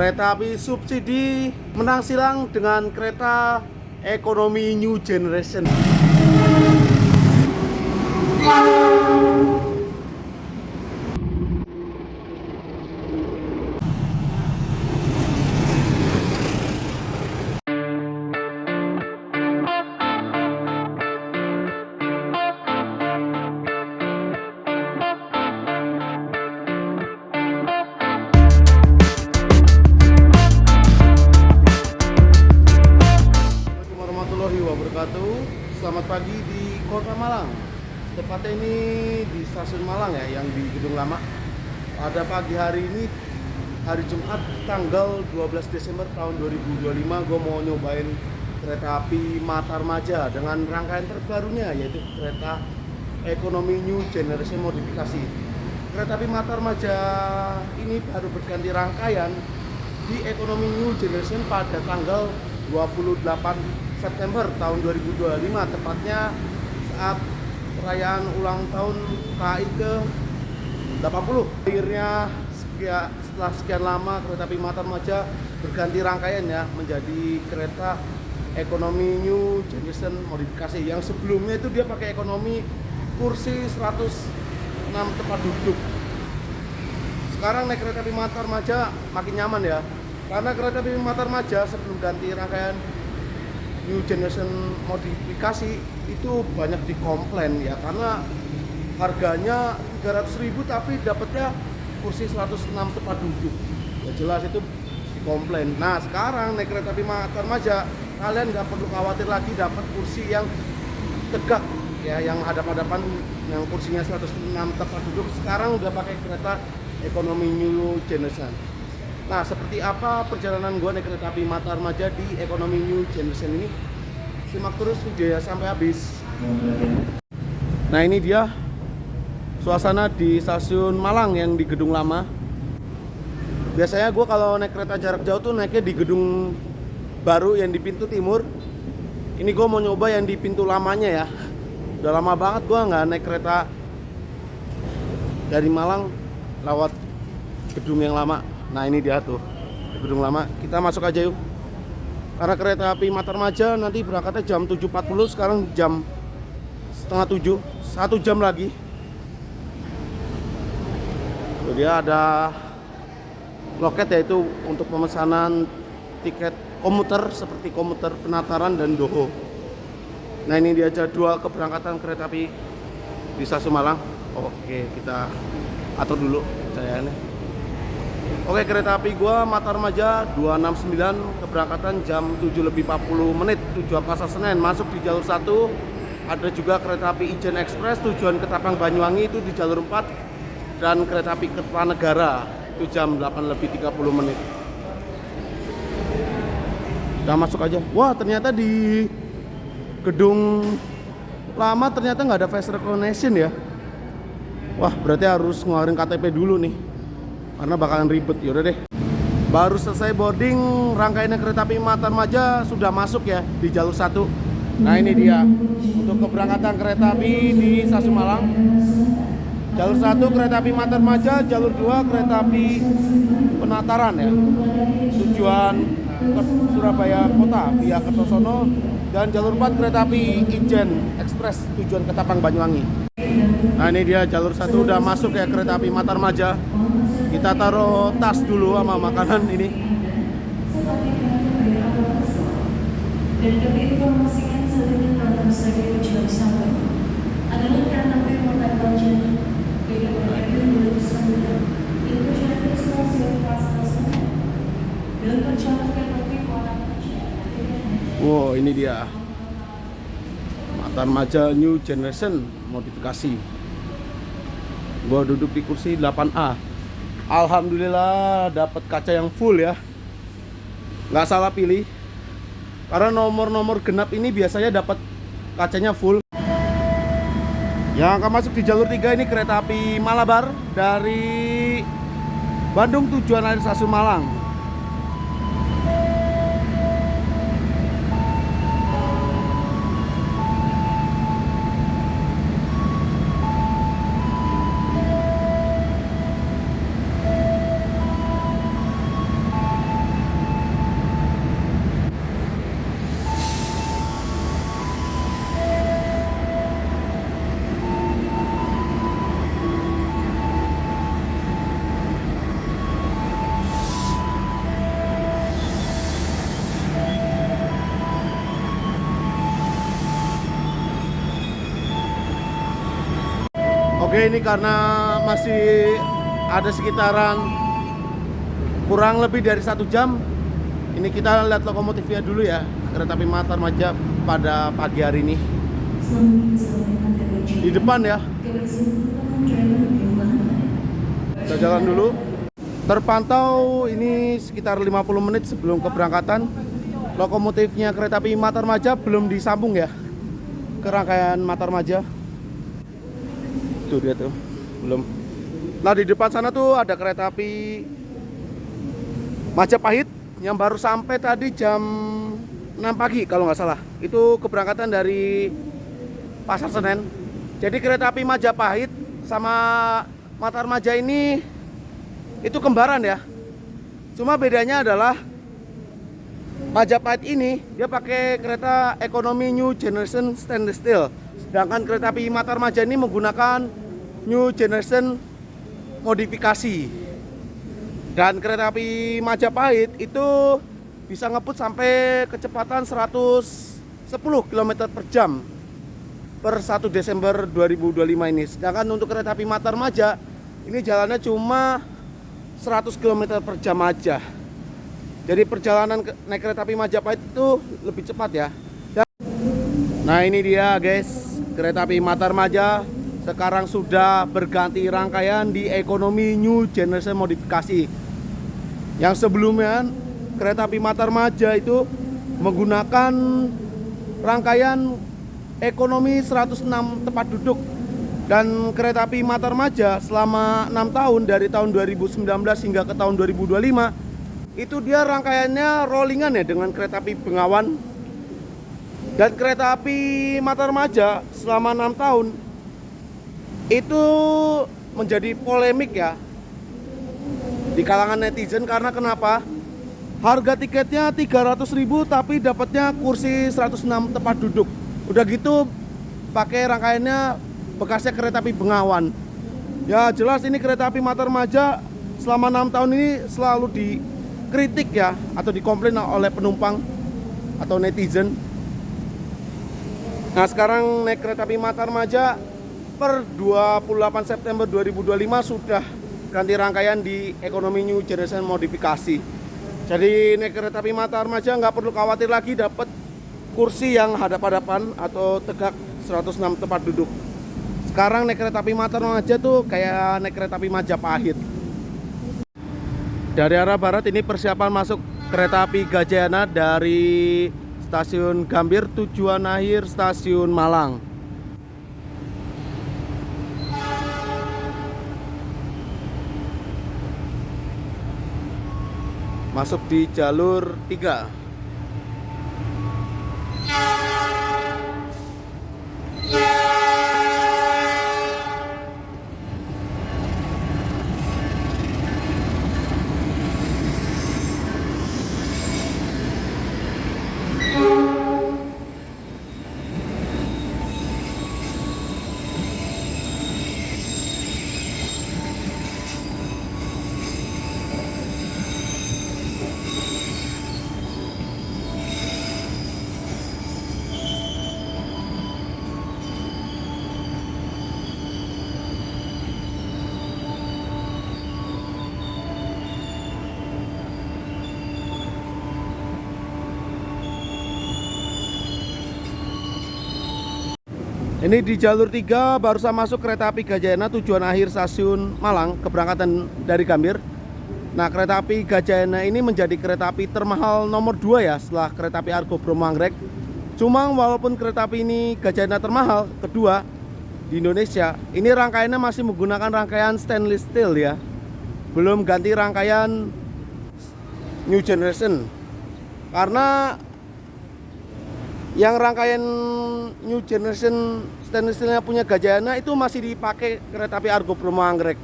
Kereta api subsidi menang silang dengan kereta ekonomi new generation. Warahmatullahi wabarakatuh. Selamat pagi di Kota Malang. Tepatnya ini di Stasiun Malang ya, yang di Gedung Lama. Pada pagi hari ini, hari Jumat tanggal 12 Desember tahun 2025, gue mau nyobain kereta api Matarmaja dengan rangkaian terbarunya, yaitu kereta ekonomi new generation modifikasi. Kereta api Matarmaja ini baru berganti rangkaian di ekonomi new generation pada tanggal 28 September tahun 2025, tepatnya saat perayaan ulang tahun KAI ke 80. Akhirnya setelah sekian lama kereta api Matarmaja berganti rangkaian ya, menjadi kereta ekonomi new generation modifikasi. Yang sebelumnya itu dia pakai ekonomi kursi 106 tempat duduk. Sekarang naik kereta api Matarmaja makin nyaman ya, karena kereta api Matarmaja sebelum ganti rangkaian new generation modifikasi itu banyak dikomplain ya, karena harganya 300.000 tapi dapatnya kursi 106 tempat duduk. Ya jelas itu dikomplain. Nah sekarang naik kereta api Matarmaja, kalian nggak perlu khawatir lagi dapat kursi yang tegak ya, yang hadap-hadapan, yang kursinya 106 tempat duduk. Sekarang udah pakai kereta ekonomi new generation. Nah, seperti apa perjalanan gue naik kereta api Matarmaja di ekonomi new generation ini? Simak terus videonya sampai habis. Nah, ini dia suasana di Stasiun Malang yang di Gedung Lama. Biasanya gue kalau naik kereta jarak jauh tuh naiknya di gedung baru yang di pintu timur. Ini gue mau nyoba yang di pintu lamanya ya. Udah lama banget gue nggak naik kereta dari Malang lewat gedung yang lama. Nah ini dia tuh gedung lama. Kita masuk aja yuk. Karena kereta api Matarmaja nanti berangkatnya jam 7.40, sekarang jam setengah 7, 1 jam lagi. Tuh dia ada loket, yaitu untuk pemesanan tiket komuter seperti komuter Penataran dan Doho. Nah ini dia jadwal keberangkatan kereta api di Stasiun Malang. Oke, kita atur dulu saya ini. Oke, kereta api gua Matarmaja 269 keberangkatan jam 7:40 tujuan Pasar Senen, masuk di jalur 1. Ada juga kereta api Ijen Express tujuan Ketapang Banyuwangi itu di jalur 4, dan kereta api Kertanegara itu jam 8:30. Kita masuk aja. Wah, ternyata di gedung lama ternyata nggak ada face recognition ya. Wah, berarti harus ngeluarin KTP dulu nih, karena bakalan ribet. Yaudah deh. Baru selesai boarding, rangkaian kereta api Matarmaja sudah masuk ya di jalur 1. Nah ini dia untuk keberangkatan kereta api di Stasiun Malang. Jalur 1 kereta api Matarmaja, jalur 2 kereta api Penataran ya, tujuan ke Surabaya Kota via Kertosono, dan jalur 4 kereta api Ijen Express tujuan Ketapang Banyuwangi. Nah ini dia jalur 1 udah masuk ya kereta api Matarmaja. Kita taruh tas dulu sama makanan ini. Dan kami informasikan saat ini tentang stadion Jalan Sabang adalah kereta api Matarmaja dengan RB 2009 yang berjalan di stasiun Pasar Senen dan perjalanan kereta api Matarmaja. Wow, ini dia Matarmaja New Generation modifikasi. Gua duduk di kursi 8A. Alhamdulillah dapat kaca yang full ya. Nggak salah pilih. Karena nomor-nomor genap ini biasanya dapat kacanya full. Yang akan masuk di jalur 3 ini kereta api Malabar dari Bandung tujuan akhir Stasiun Malang. Oke, ini karena masih ada sekitaran kurang lebih dari 1 jam. Ini kita lihat lokomotifnya dulu ya, kereta api Matarmaja pada pagi hari ini. Di depan ya. Kita jalan dulu. Terpantau ini sekitar 50 menit sebelum keberangkatan. Lokomotifnya kereta api Matarmaja belum disambung ya ke rangkaian Matarmaja. Tuh dia tuh, belum. Nah, di depan sana tuh ada kereta api Majapahit yang baru sampai tadi jam 6 pagi kalau nggak salah. Itu keberangkatan dari Pasar Senen. Jadi kereta api Majapahit sama Matarmaja ini itu kembaran ya. Cuma bedanya adalah Majapahit ini dia pakai kereta ekonomi New Generation Stainless Steel. Sedangkan kereta api Matarmaja ini menggunakan New Generation modifikasi. Dan kereta api Majapahit itu bisa ngebut sampai kecepatan 110 km per jam per 1 Desember 2025 ini. Sedangkan untuk kereta api Matarmaja ini jalannya cuma 100 km per jam aja. Jadi perjalanan naik kereta api Majapahit itu lebih cepat ya. Nah, ini dia guys, kereta api Matarmaja sekarang sudah berganti rangkaian di ekonomi New Generation modifikasi. Yang sebelumnya kereta api Matarmaja itu menggunakan rangkaian ekonomi 106 tempat duduk. Dan kereta api Matarmaja selama 6 tahun dari tahun 2019 hingga ke tahun 2025 itu dia rangkaiannya rollingan ya dengan kereta api Bengawan. Dan kereta api Matarmaja selama 6 tahun itu menjadi polemik ya di kalangan netizen. Karena kenapa? Harga tiketnya 300.000 tapi dapatnya kursi 106 tempat duduk. Udah gitu pakai rangkaiannya bekasnya kereta api Bengawan. Ya jelas ini kereta api Matarmaja selama 6 tahun ini selalu dikritik ya, atau dikomplain oleh penumpang atau netizen. Nah, sekarang naik kereta api Matarmaja per 28 September 2025 sudah ganti rangkaian di ekonomi New Generation modifikasi. Jadi naik kereta api Matarmaja nggak perlu khawatir lagi dapat kursi yang hadap-hadapan atau tegak 106 tempat duduk. Sekarang naik kereta api Matarmaja tuh kayak naik kereta api Majapahit. Dari arah barat ini persiapan masuk kereta api Gajayana dari stasiun Gambir tujuan akhir stasiun Malang. Masuk di jalur 3. Ini di jalur 3 barusan masuk kereta api Gajayana tujuan akhir stasiun Malang, keberangkatan dari Gambir. Nah, kereta api Gajayana ini menjadi kereta api termahal nomor 2 ya setelah kereta api Argo Bromo Anggrek. Cuma walaupun kereta api ini Gajayana termahal kedua di Indonesia, ini rangkaiannya masih menggunakan rangkaian stainless steel ya. Belum ganti rangkaian New Generation. Karena yang rangkaian New Generation stainless steelnya punya Gajayana itu masih dipakai kereta api Argo Bromo Anggrek.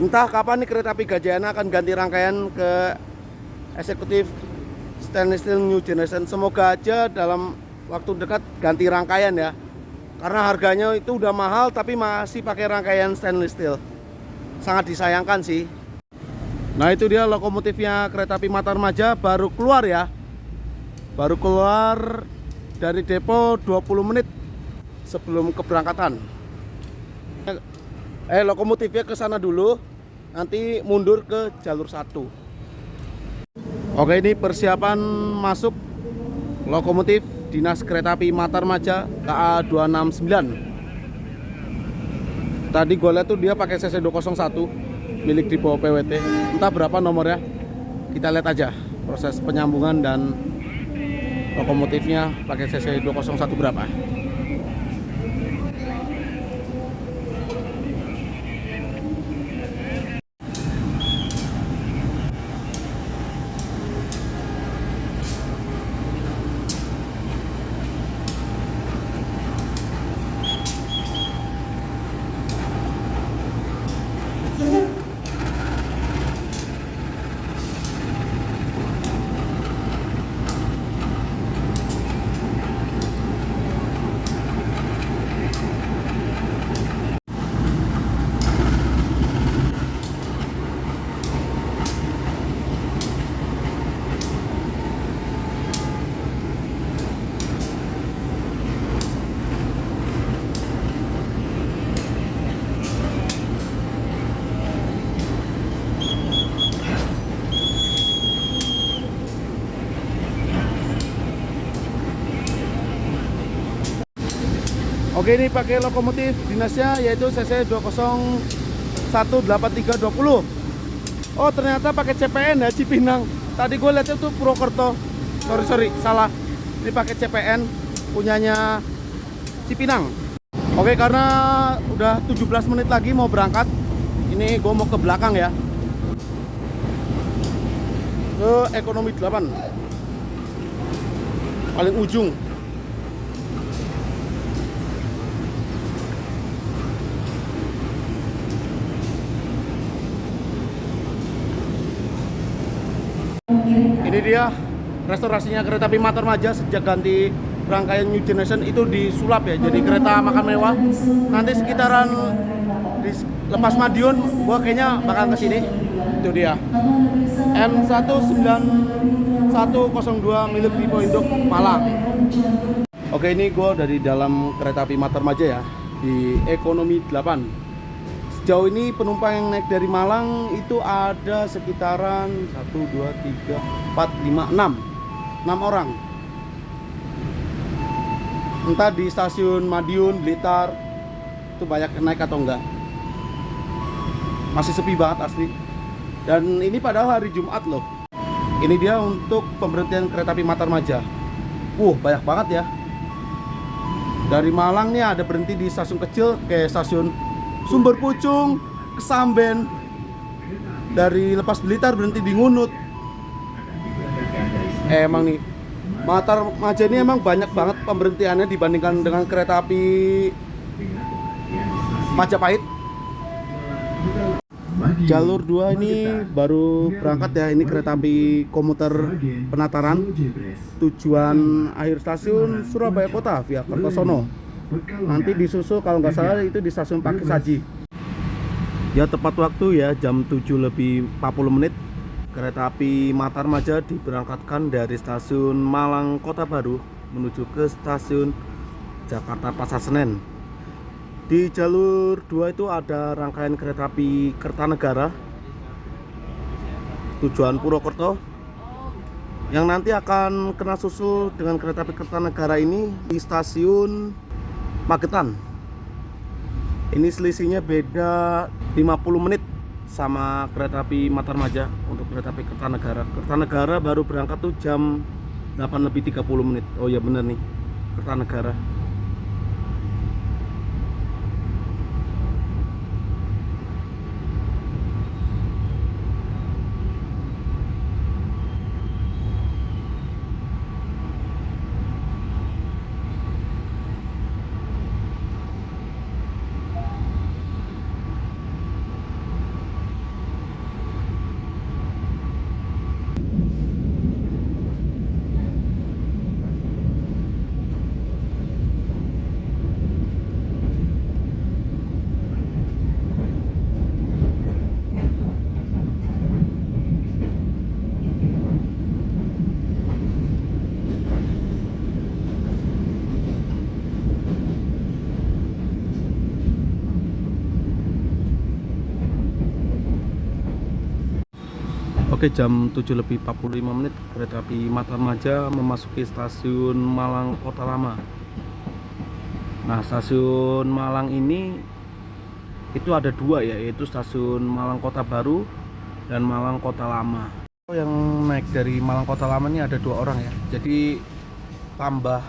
Entah kapan nih kereta api Gajayana akan ganti rangkaian ke eksekutif stainless steel New Generation. Semoga aja dalam waktu dekat ganti rangkaian ya. Karena harganya itu udah mahal tapi masih pakai rangkaian stainless steel. Sangat disayangkan sih. Nah, itu dia lokomotifnya kereta api Matarmaja baru keluar ya. Baru keluar dari depo 20 menit sebelum keberangkatan. Lokomotifnya ke sana dulu, nanti mundur ke jalur 1. Oke, ini persiapan masuk lokomotif Dinas Kereta Api Matarmaja KA 269. Tadi gue lihat tuh dia pakai CC 201 milik di bawah PWT. Entah berapa nomornya, kita lihat aja proses penyambungan dan lokomotifnya pakai CC 201 berapa. Oke, ini pakai lokomotif dinasnya yaitu CC 2018320. Oh, ternyata pakai CPN ya, Cipinang. Tadi gue lihatnya tuh Purwokerto. Sorry, salah. Ini pakai CPN punyanya Cipinang. Oke, karena udah 17 menit lagi mau berangkat. Ini gue mau ke belakang ya. Ke ekonomi 8. Paling ujung. Ini dia restorasinya kereta api Matarmaja sejak ganti rangkaian New Generation itu disulap ya, jadi kereta makan mewah. Nanti sekitaran lepas Madiun, gua kayaknya bakal kesini. Itu dia M19102 milik Lipo Induk Malang. Oke, ini gua dari dalam kereta api Matarmaja ya, di ekonomi 8. Sejauh ini penumpang yang naik dari Malang itu ada sekitaran 1, 2, 3, 4, 5, 6 orang. Entah di stasiun Madiun, Blitar itu banyak naik atau enggak. Masih sepi banget asli. Dan ini padahal hari Jumat loh. Ini dia untuk pemberhentian kereta api Matarmaja. Banyak banget ya. Dari Malang nih ada berhenti di stasiun kecil kayak stasiun Sumber Pucung, Kesamben. Dari lepas Blitar berhenti di Ngunut. Emang nih Matarmaja ini emang banyak banget pemberhentiannya dibandingkan dengan kereta api Majapahit. Jalur 2 ini baru berangkat ya. Ini kereta api komuter Penataran. Tujuan akhir stasiun Surabaya Kota via Kertosono. Nanti disusul kalau nggak salah itu di stasiun Pakisaji. Ya tepat waktu ya, jam 7:40 kereta api Matarmaja diberangkatkan dari stasiun Malang Kota Baru menuju ke stasiun Jakarta Pasar Senen. Di jalur 2 itu ada rangkaian kereta api Kertanegara tujuan Purwokerto yang nanti akan kena susul dengan kereta api Kertanegara ini di stasiun Magetan. Ini selisihnya beda 50 menit sama kereta api Matarmaja untuk kereta api Kertanegara. Kertanegara baru berangkat tuh jam 8:30. Oh ya bener nih, Kertanegara. Oke, jam 7:45 kereta api Matarmaja memasuki stasiun Malang Kota Lama. Nah, stasiun Malang ini itu ada dua ya, yaitu stasiun Malang Kota Baru dan Malang Kota Lama. Yang naik dari Malang Kota Lama ini ada 2 orang ya, jadi tambah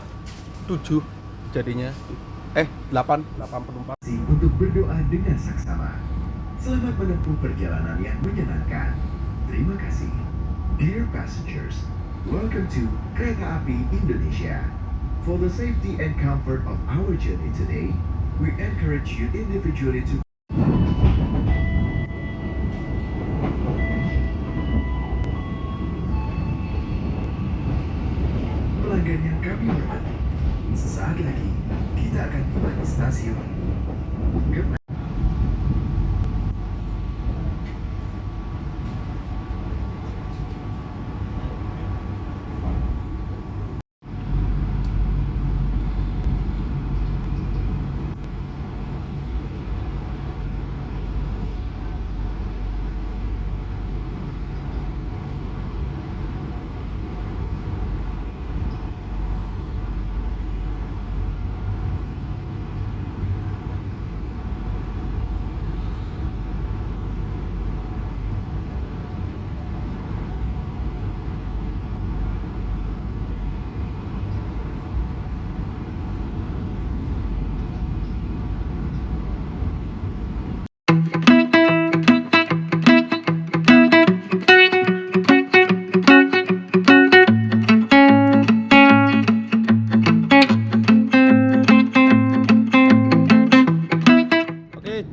7 jadinya 8 penumpang. Untuk berdoa dengan saksama. Selamat menempuh perjalanan yang menyenangkan. Terima kasih. Dear passengers, welcome to Kereta Api Indonesia. For the safety and comfort of our journey today, we encourage you individually to pelanggan yang kami hormati. Sesaat lagi kita akan tiba di stasiun.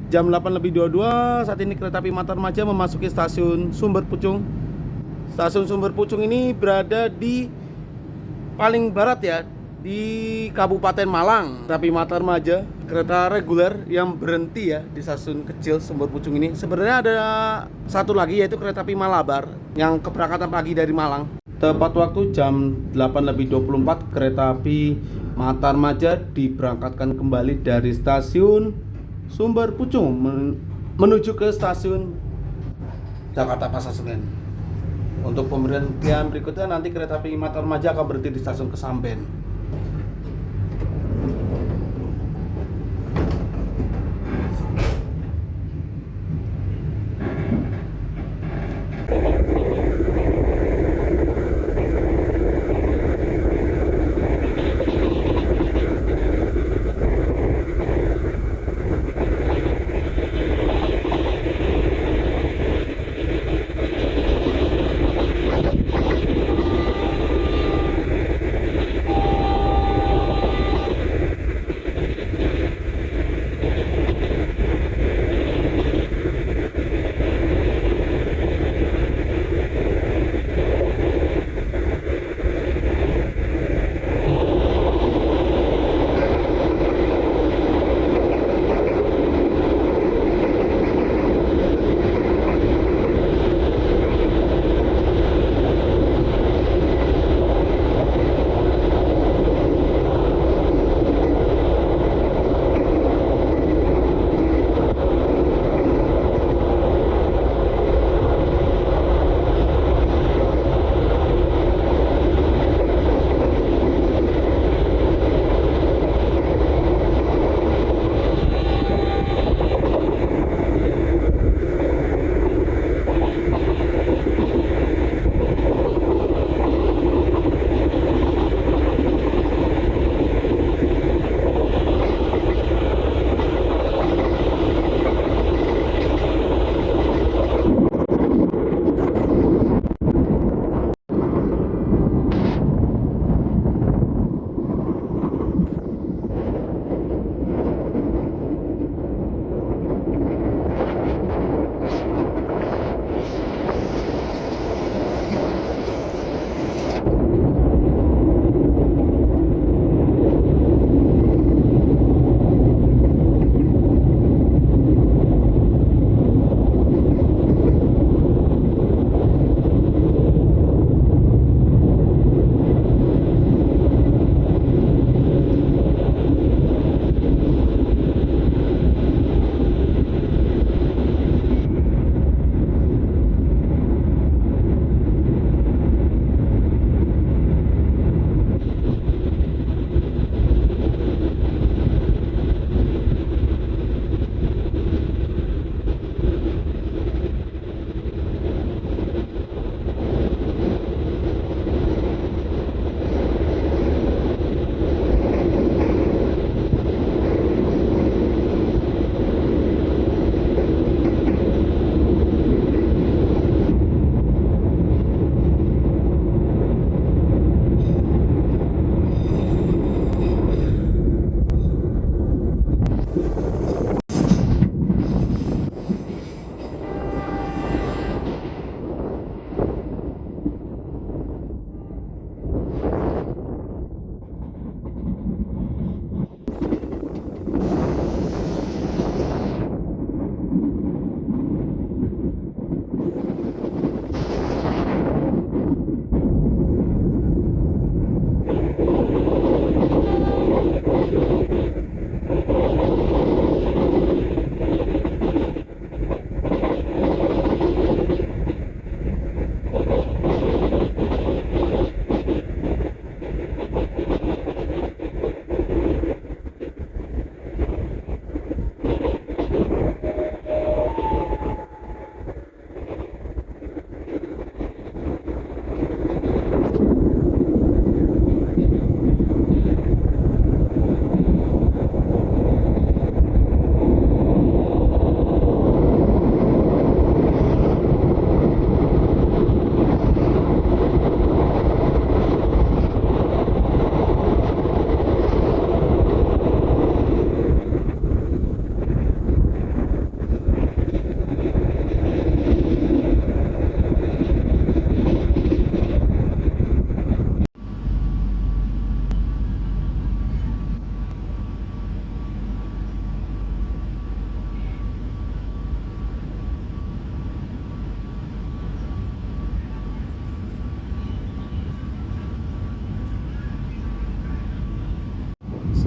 Jam 8:22 saat ini kereta api Matarmaja memasuki stasiun Sumber Pucung. Stasiun Sumber Pucung ini berada di paling barat ya, di Kabupaten Malang. Kereta api Matarmaja, kereta reguler yang berhenti ya di stasiun kecil Sumber Pucung ini. Sebenarnya ada satu lagi, yaitu kereta api Malabar yang keberangkatan pagi dari Malang. Tepat waktu jam 8:24 kereta api Matarmaja diberangkatkan kembali dari stasiun Sumber Pucung menuju ke stasiun Jakarta Pasar Senen. Untuk pemberhentian berikutnya nanti kereta api Matarmaja akan berhenti di stasiun Kesamben.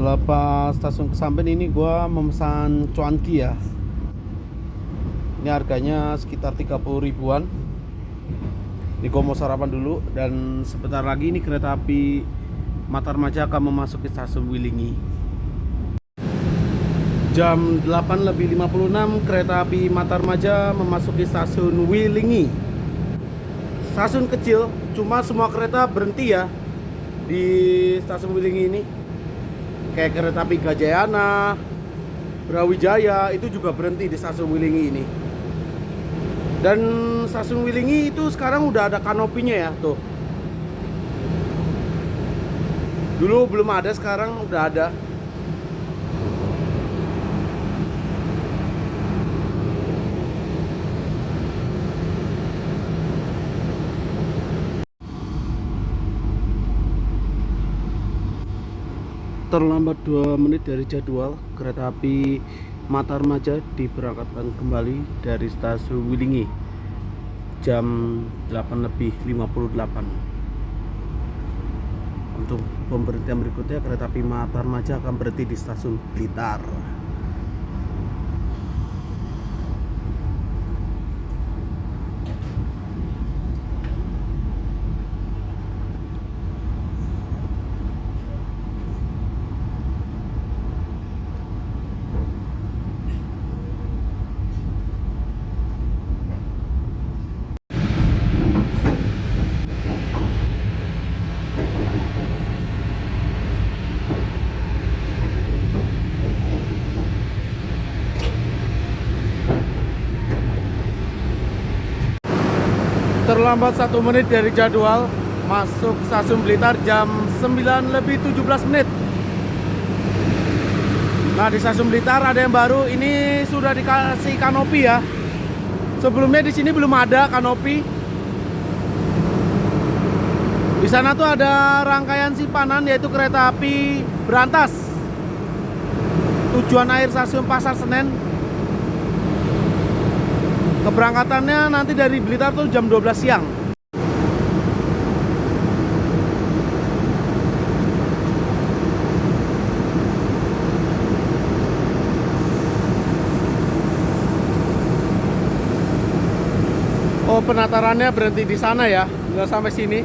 Selepas stasiun Kesampen ini gua memesan cuanki ya. Ini harganya sekitar 30 ribuan. Ini gua mau sarapan dulu dan sebentar lagi ini kereta api Matarmaja akan memasuki stasiun Wilingi. Jam 8:56 kereta api Matarmaja memasuki stasiun Wilingi. Stasiun kecil, cuma semua kereta berhenti ya di stasiun Wilingi ini. Kayak kereta api Gajayana, Brawijaya itu juga berhenti di stasiun Wilingi ini. Dan stasiun Wilingi itu sekarang udah ada kanopinya ya tuh. Dulu belum ada, sekarang udah ada. Terlambat 2 menit dari jadwal, kereta api Matarmaja diberangkatkan kembali dari stasiun Wilingi jam 8:58. Untuk pemberhentian berikutnya kereta api Matarmaja akan berhenti di stasiun Blitar. Terlambat 1 menit dari jadwal, masuk stasiun Blitar jam 9:17 menit. Nah, di stasiun Blitar ada yang baru, ini sudah dikasih kanopi ya. Sebelumnya di sini belum ada kanopi. Di sana tuh ada rangkaian simpanan, yaitu kereta api berantas. Tujuan akhir stasiun Pasar Senen. Keberangkatannya nanti dari Blitar tuh jam 12 siang. Oh, penatarannya berhenti di sana ya, nggak sampai sini.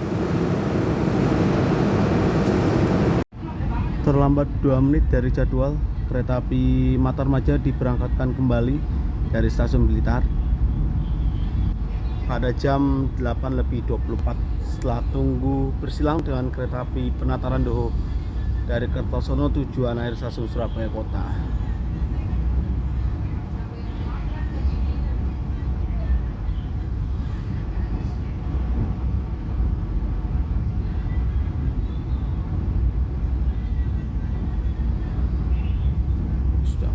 Terlambat 2 menit dari jadwal, kereta api Matarmaja diberangkatkan kembali dari stasiun Blitar pada jam 8:24 setelah tunggu bersilang dengan kereta api Penataran Doho dari Kertosono tujuan akhir stasiun Surabaya Kota. Sudah.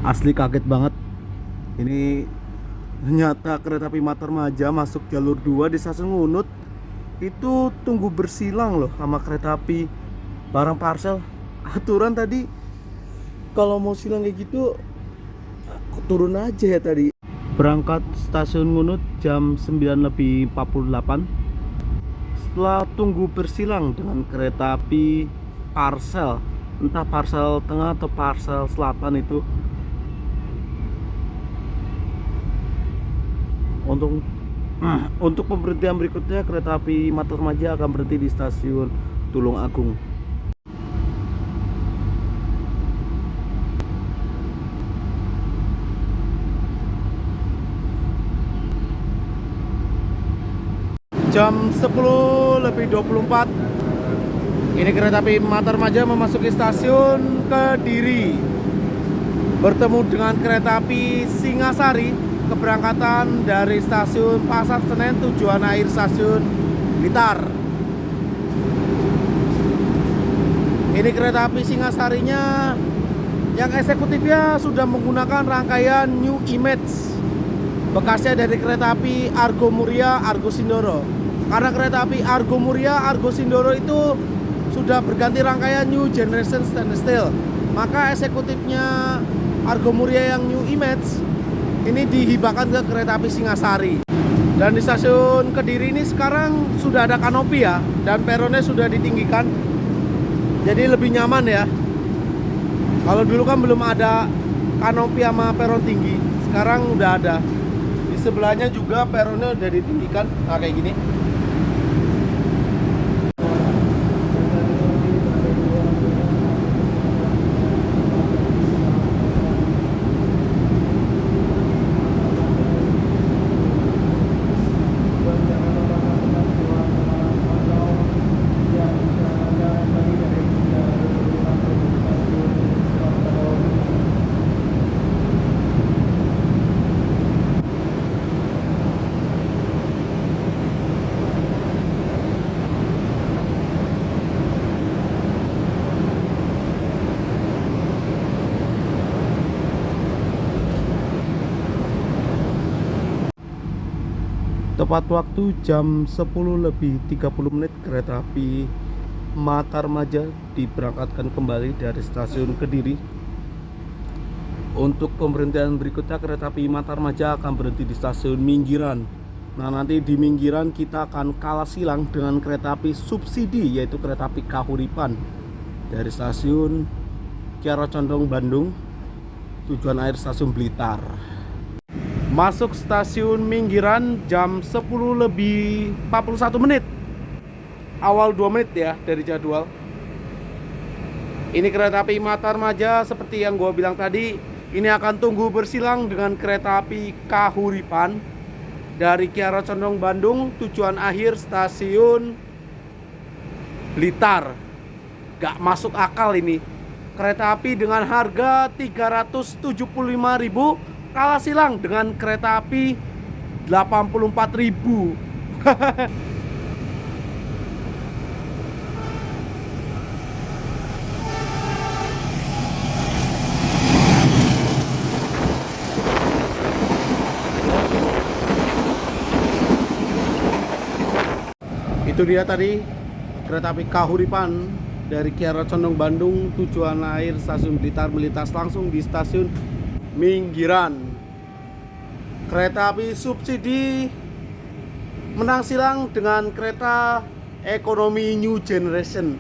Asli kaget banget. Ini ternyata kereta api Matarmaja masuk jalur 2 di stasiun Ngunut. Itu tunggu bersilang loh sama kereta api barang parcel. Aturan tadi kalau mau silang kayak gitu turun aja ya tadi. Berangkat stasiun Ngunut jam 9:48. Setelah tunggu bersilang dengan kereta api parcel, entah parcel tengah atau parcel selatan itu. Untuk pemberhentian berikutnya kereta api Matarmaja akan berhenti di stasiun Tulung Agung. Jam 10:24 Ini kereta api Matarmaja memasuki stasiun Kediri, bertemu dengan kereta api Singasari keberangkatan dari stasiun Pasar Senen tujuan akhir stasiun Blitar. Ini kereta api Singasarinya yang eksekutifnya sudah menggunakan rangkaian New Image, bekasnya dari kereta api Argo Muria Argo Sindoro. Karena kereta api Argo Muria Argo Sindoro itu sudah berganti rangkaian New Generation Stainless Steel, maka eksekutifnya Argo Muria yang New Image ini dihibahkan ke kereta api Singasari. Dan di stasiun Kediri ini sekarang sudah ada kanopi ya, dan peronnya sudah ditinggikan, jadi lebih nyaman ya. Kalau dulu kan belum ada kanopi sama peron tinggi, sekarang udah ada. Di sebelahnya juga peronnya udah ditinggikan, nah kayak gini. Tepat waktu jam 10:30 kereta api Matarmaja diberangkatkan kembali dari stasiun Kediri. Untuk pemberhentian berikutnya kereta api Matarmaja akan berhenti di stasiun Minggiran. Nah, nanti di Minggiran kita akan kalah silang dengan kereta api subsidi, yaitu kereta api Kahuripan dari stasiun Kiara Condong Bandung tujuan akhir stasiun Blitar. Masuk stasiun Minggiran jam 10:41, awal 2 menit ya dari jadwal. Ini kereta api Matarmaja seperti yang gue bilang tadi, ini akan tunggu bersilang dengan kereta api Kahuripan dari Kiara Condong Bandung tujuan akhir stasiun Blitar. Gak masuk akal ini. Kereta api dengan harga 375.000 kalah silang dengan kereta api 84.000. Itu dia tadi kereta api Kahuripan dari Kiara Condong Bandung tujuan akhir stasiun Blitar melintas langsung di stasiun Minggiran. Kereta api subsidi menang silang dengan kereta ekonomi New Generation.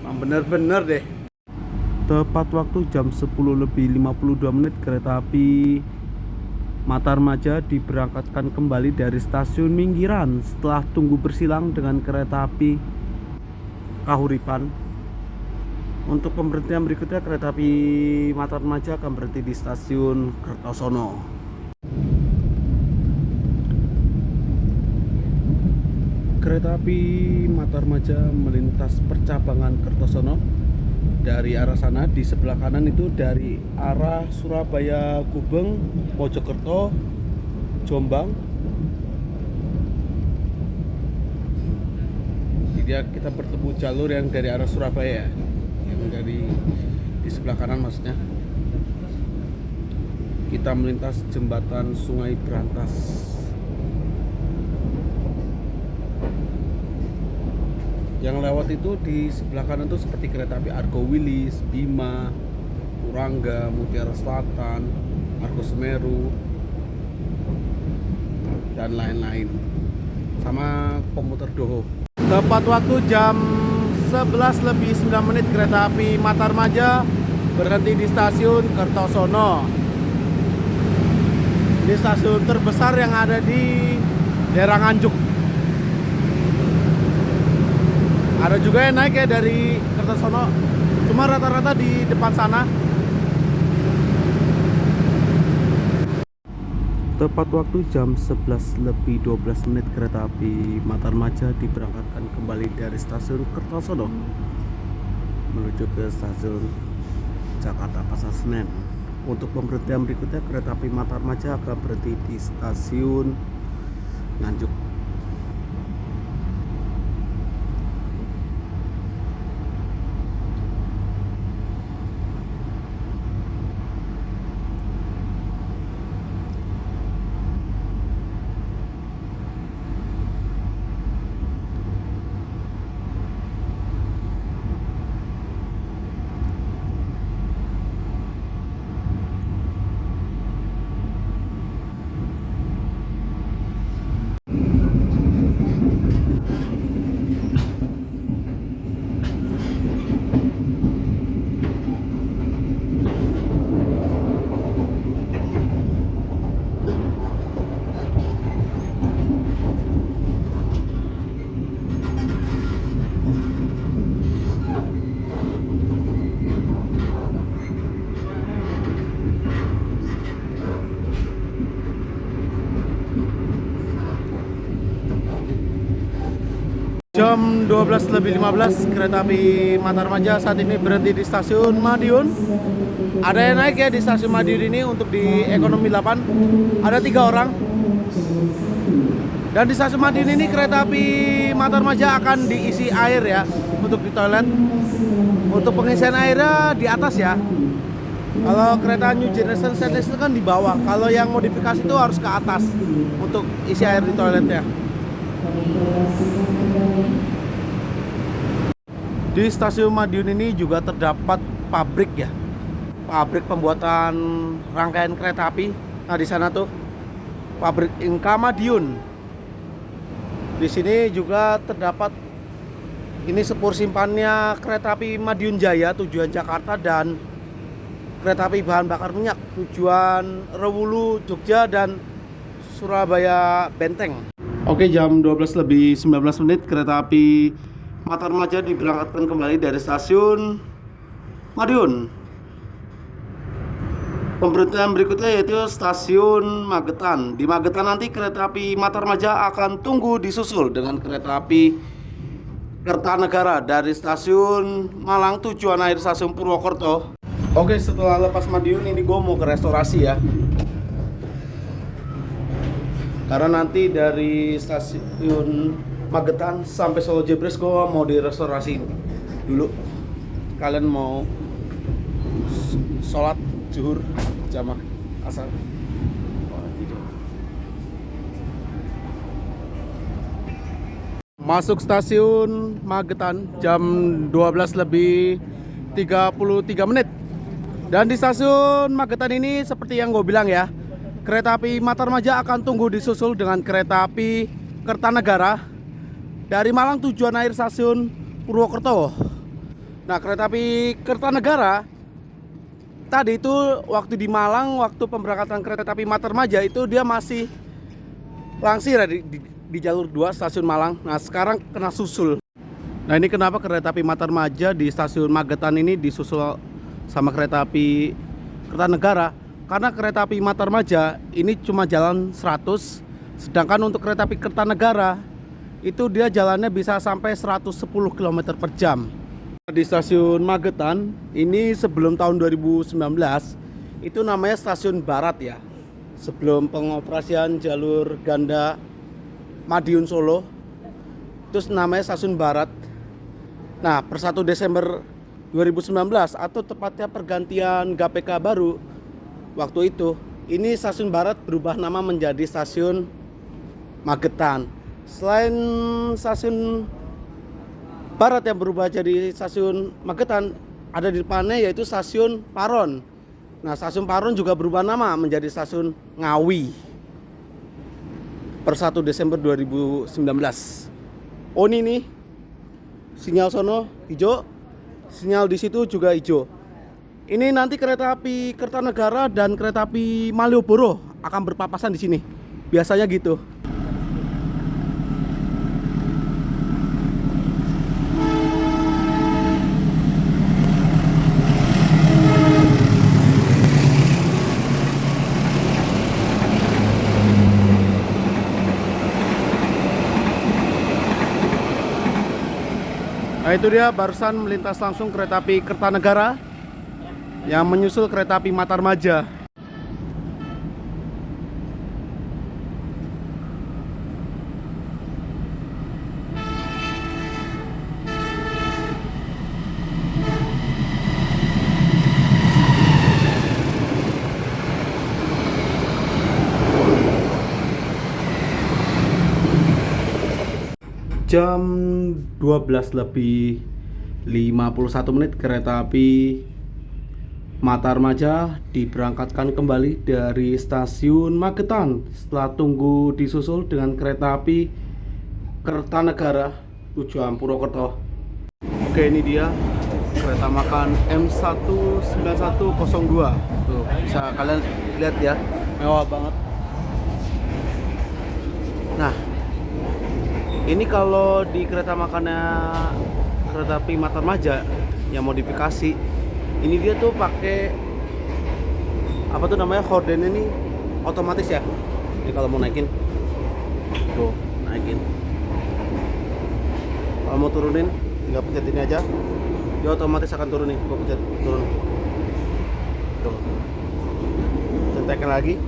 Bener-bener deh. Tepat waktu jam 10:52 kereta api Matarmaja diberangkatkan kembali dari stasiun Minggiran setelah tunggu bersilang dengan kereta api Kahuripan. Untuk pemberhentian berikutnya kereta api Matarmaja akan berhenti di stasiun Kertosono. Kereta api Matarmaja melintas percabangan Kertosono. Dari arah sana, di sebelah kanan itu dari arah Surabaya Gubeng, Mojokerto, Jombang. Jadi kita bertemu jalur yang dari arah Surabaya, yang dari di sebelah kanan maksudnya. Kita melintas jembatan Sungai Berantas. Yang lewat itu di sebelah kanan itu seperti kereta api Argo Wilis, Bima, Turangga, Mutiara Selatan, Argo Semeru, dan lain-lain. Sama komuter Doho. Tepat waktu jam 11:09 kereta api Matarmaja berhenti di stasiun Kertosono. Ini stasiun terbesar yang ada di daerah Nganjuk. Ada juga yang naik ya dari Kertosono, cuma rata-rata di depan sana. Tepat waktu jam 11:12 kereta api Matarmaja diberangkatkan kembali dari stasiun Kertosono menuju ke stasiun Jakarta Pasar Senen. Untuk pemberhentian berikutnya kereta api Matarmaja akan berhenti di stasiun Nganjuk. Jam 12:15 kereta api Matarmaja saat ini berhenti di stasiun Madiun. Ada yang naik ya di stasiun Madiun ini untuk di ekonomi 8. Ada 3 orang. Dan di stasiun Madiun ini kereta api Matarmaja akan diisi air ya untuk di toilet. Untuk pengisian airnya di atas ya. Kalau kereta New Generation Stainless itu kan di bawah. Kalau yang modifikasi itu harus ke atas untuk isi air di toiletnya. Di stasiun Madiun ini juga terdapat pabrik ya, pabrik pembuatan rangkaian kereta api. Nah di sana tuh pabrik Inka Madiun. Di sini juga terdapat ini sepur simpannya kereta api Madiun Jaya tujuan Jakarta dan kereta api bahan bakar minyak tujuan Rewulu Jogja dan Surabaya Benteng. Oke, jam 12:19 kereta api Matarmaja diberangkatkan kembali dari stasiun Madiun. Pemberhentian berikutnya yaitu stasiun Magetan. Di Magetan nanti kereta api Matarmaja akan tunggu disusul dengan kereta api Kertanegara dari stasiun Malang tujuan akhir stasiun Purwokerto. Oke, setelah lepas Madiun ini gue mau ke restorasi ya. Karena nanti dari stasiun Magetan sampai Solo Jebres gue mau direstorasi dulu. Kalian mau sholat zuhur jamak asar. Masuk stasiun Magetan jam 12:33. Dan di stasiun Magetan ini seperti yang gue bilang ya, kereta api Matarmaja akan tunggu disusul dengan kereta api Kertanegara dari Malang tujuan akhir stasiun Purwokerto. Nah, kereta api Kertanegara tadi itu waktu di Malang, waktu pemberangkatan kereta api Matarmaja itu dia masih langsir ya, di jalur 2 stasiun Malang. Nah, sekarang kena susul. Nah, ini kenapa kereta api Matarmaja di stasiun Magetan ini disusul sama kereta api Kertanegara? Karena kereta api Matarmaja ini cuma jalan 100, sedangkan untuk kereta api Kertanegara itu dia jalannya bisa sampai 110 km per jam. Di stasiun Magetan ini sebelum tahun 2019 itu namanya stasiun Barat ya. Sebelum pengoperasian jalur ganda Madiun Solo itu namanya stasiun Barat. Nah, per 1 Desember 2019 atau tepatnya pergantian GPK baru waktu itu, ini stasiun Barat berubah nama menjadi stasiun Magetan. Selain stasiun Barat yang berubah jadi stasiun Magetan, ada di depannya yaitu stasiun Paron. Nah, stasiun Paron juga berubah nama menjadi stasiun Ngawi per 1 Desember 2019. Oh ini nih, sinyal sono hijau, sinyal di situ juga hijau. Ini nanti kereta api Kertanegara dan kereta api Malioboro akan berpapasan di sini. Biasanya gitu. Nah itu dia barusan melintas langsung kereta api Kertanegara yang menyusul kereta api Matarmaja. Jam 12 lebih 51 menit kereta api Matarmaja diberangkatkan kembali dari stasiun Magetan setelah tunggu disusul dengan kereta api Kertanegara tujuan Purwokerto. Oke, ini dia kereta makan M19102. Tuh, bisa kalian lihat ya, mewah banget. Nah, ini kalau di kereta makannya kereta api Matarmaja yang modifikasi, ini dia tuh pakai apa tuh namanya, horden ini otomatis ya. Ini kalau mau naikin, tuh naikin. Kalau mau turunin, tinggal pencet ini aja, dia otomatis akan turun nih. Gua pencet turun. Tuh, centekin lagi.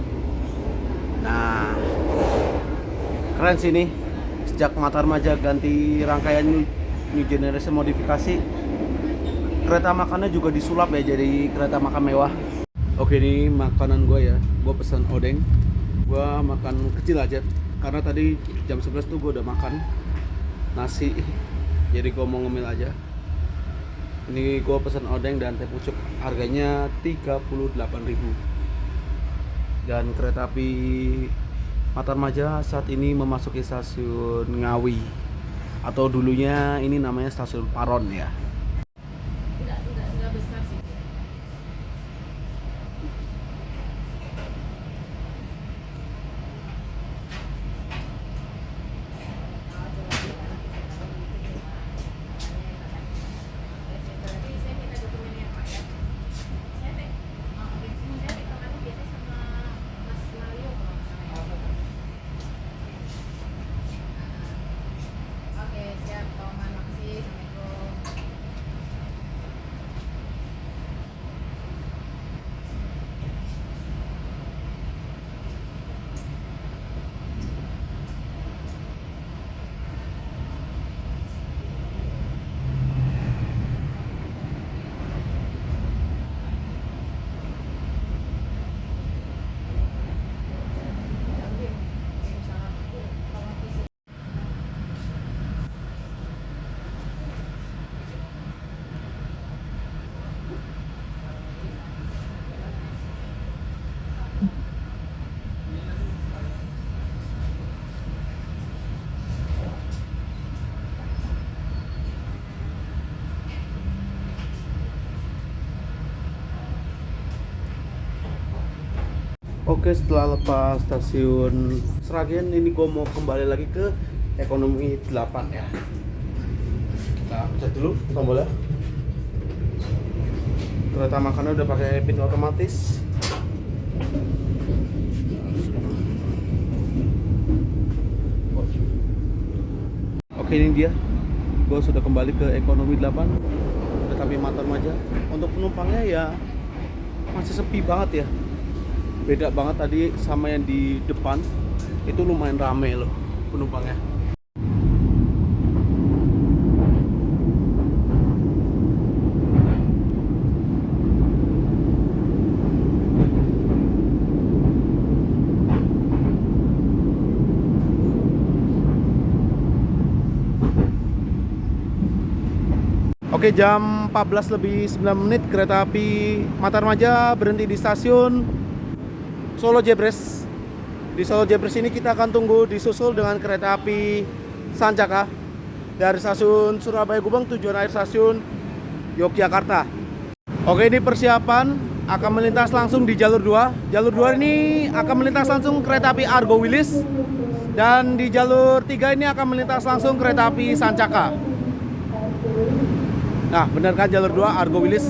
Nah, keren sih ini. Sejak Matarmaja ganti rangkaian new generation modifikasi, kereta makannya juga disulap ya jadi kereta makan mewah. Oke, ini makanan gue ya. Gue pesan odeng. Gue makan kecil aja karena tadi jam 11 tuh gue udah makan nasi. Jadi gue mau ngemil aja. Ini gue pesan odeng dan teh pucuk. Harganya 38.000. Dan kereta api Matarmaja saat ini memasuki stasiun Ngawi, atau dulunya ini namanya stasiun Paron ya. Enggak besar sih. Oke, siap, Toman, makasih. Assalamualaikum. Oke, setelah lepas stasiun Sragen, ini gue mau kembali lagi ke ekonomi 8 ya. Kita pencet dulu tombolnya. Kereta makannya udah pakai pin otomatis. Oke, ini dia. Gue sudah kembali ke ekonomi 8 kereta api Matarmaja. Untuk penumpangnya ya masih sepi banget ya. Beda banget tadi sama yang di depan, itu lumayan rame loh penumpangnya. Oke, jam 14 lebih 9 menit kereta api Matarmaja berhenti di stasiun Solo Jebres. Di Solo Jebres ini kita akan tunggu disusul dengan kereta api Sancaka dari stasiun Surabaya Gubeng tujuan akhir stasiun Yogyakarta. Oke, ini persiapan akan melintas langsung di jalur 2. Jalur 2 ini akan melintas langsung kereta api Argo Wilis, dan di jalur 3 ini akan melintas langsung kereta api Sancaka. Nah, benar kan, jalur 2 Argo Wilis.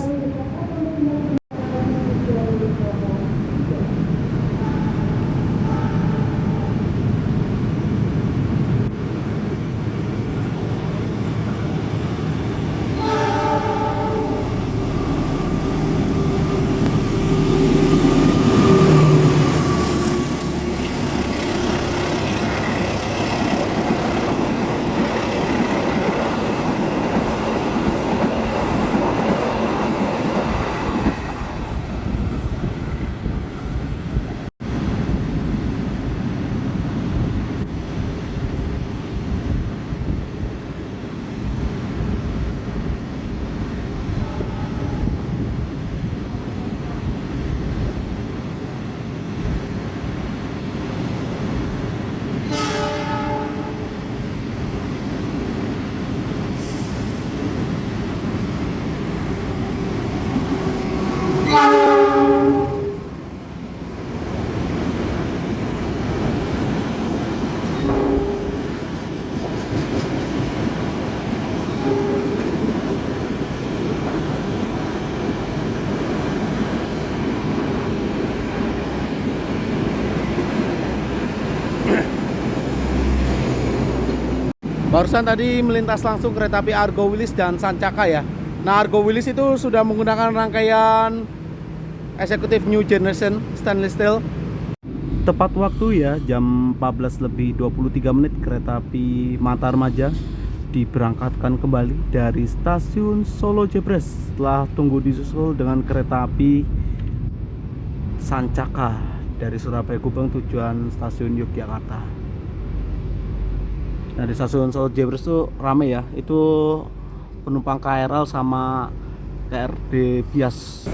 Barusan tadi melintas langsung kereta api Argo Wilis dan Sancaka ya. Nah, Argo Wilis itu sudah menggunakan rangkaian eksekutif New Generation Stainless Steel. Tepat waktu ya, jam 14:23 kereta api Matarmaja diberangkatkan kembali dari stasiun Solo Jebres setelah tunggu disusul dengan kereta api Sancaka dari Surabaya Gubeng tujuan stasiun Yogyakarta. Nah, di stasiun Solo Jebres itu rame ya, itu penumpang KRL sama KRD bias.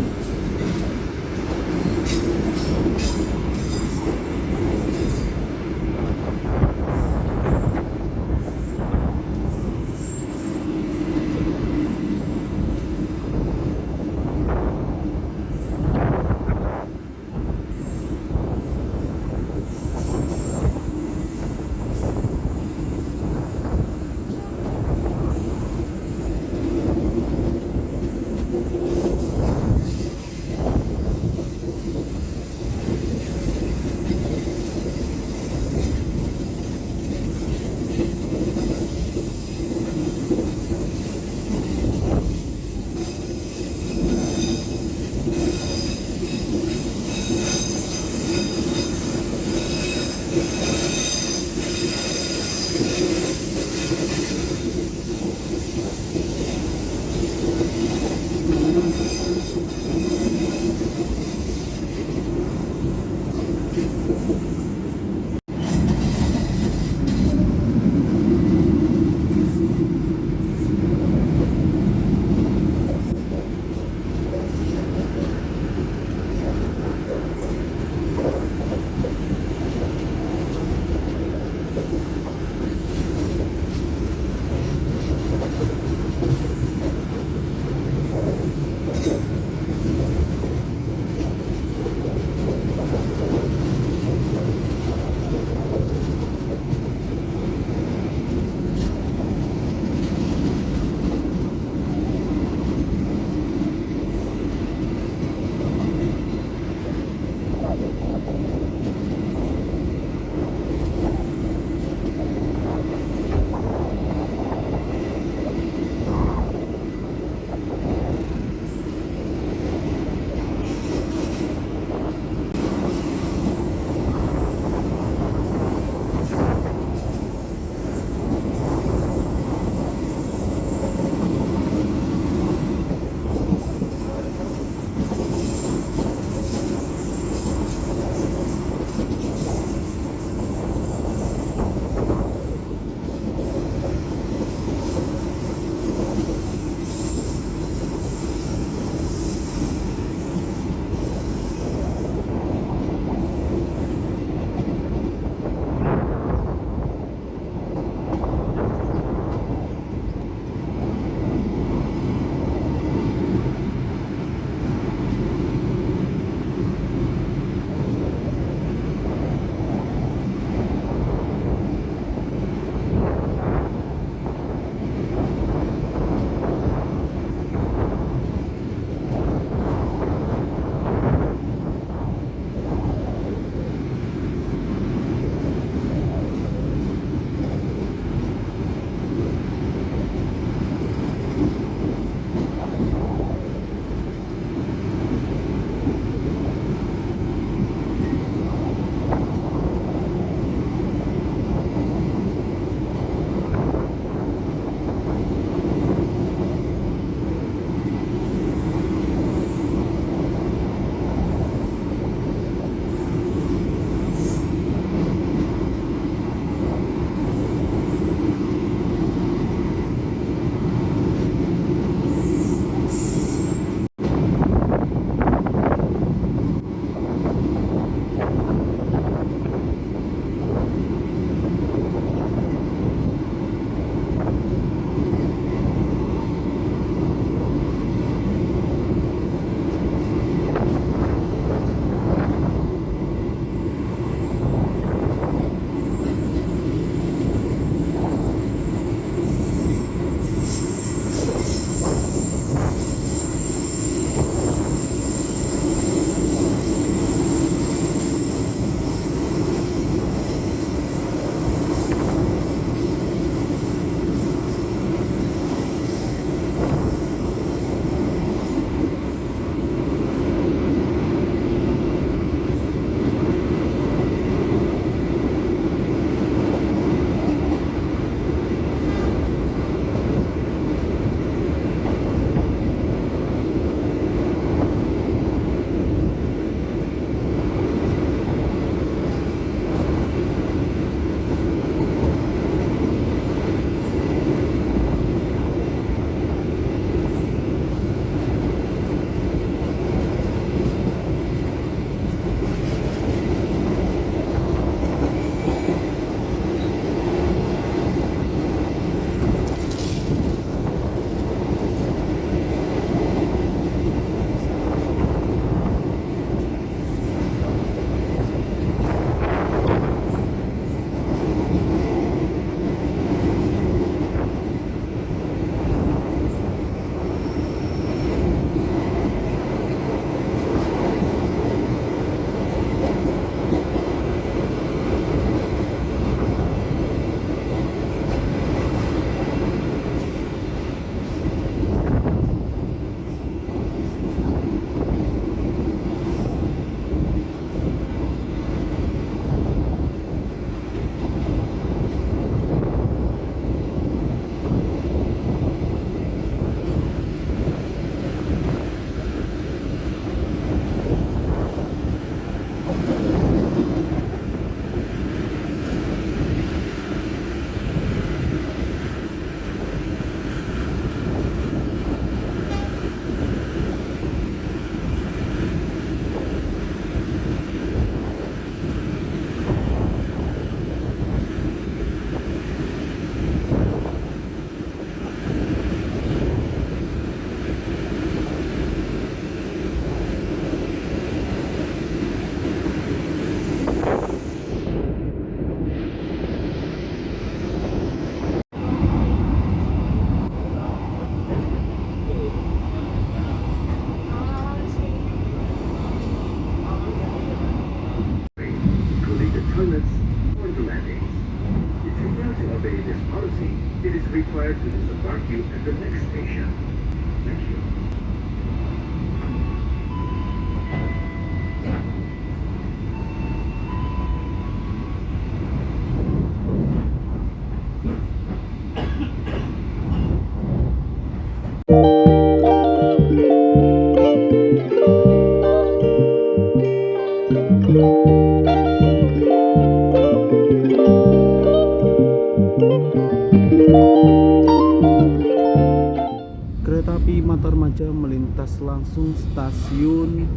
api Matarmaja melintas langsung stasiun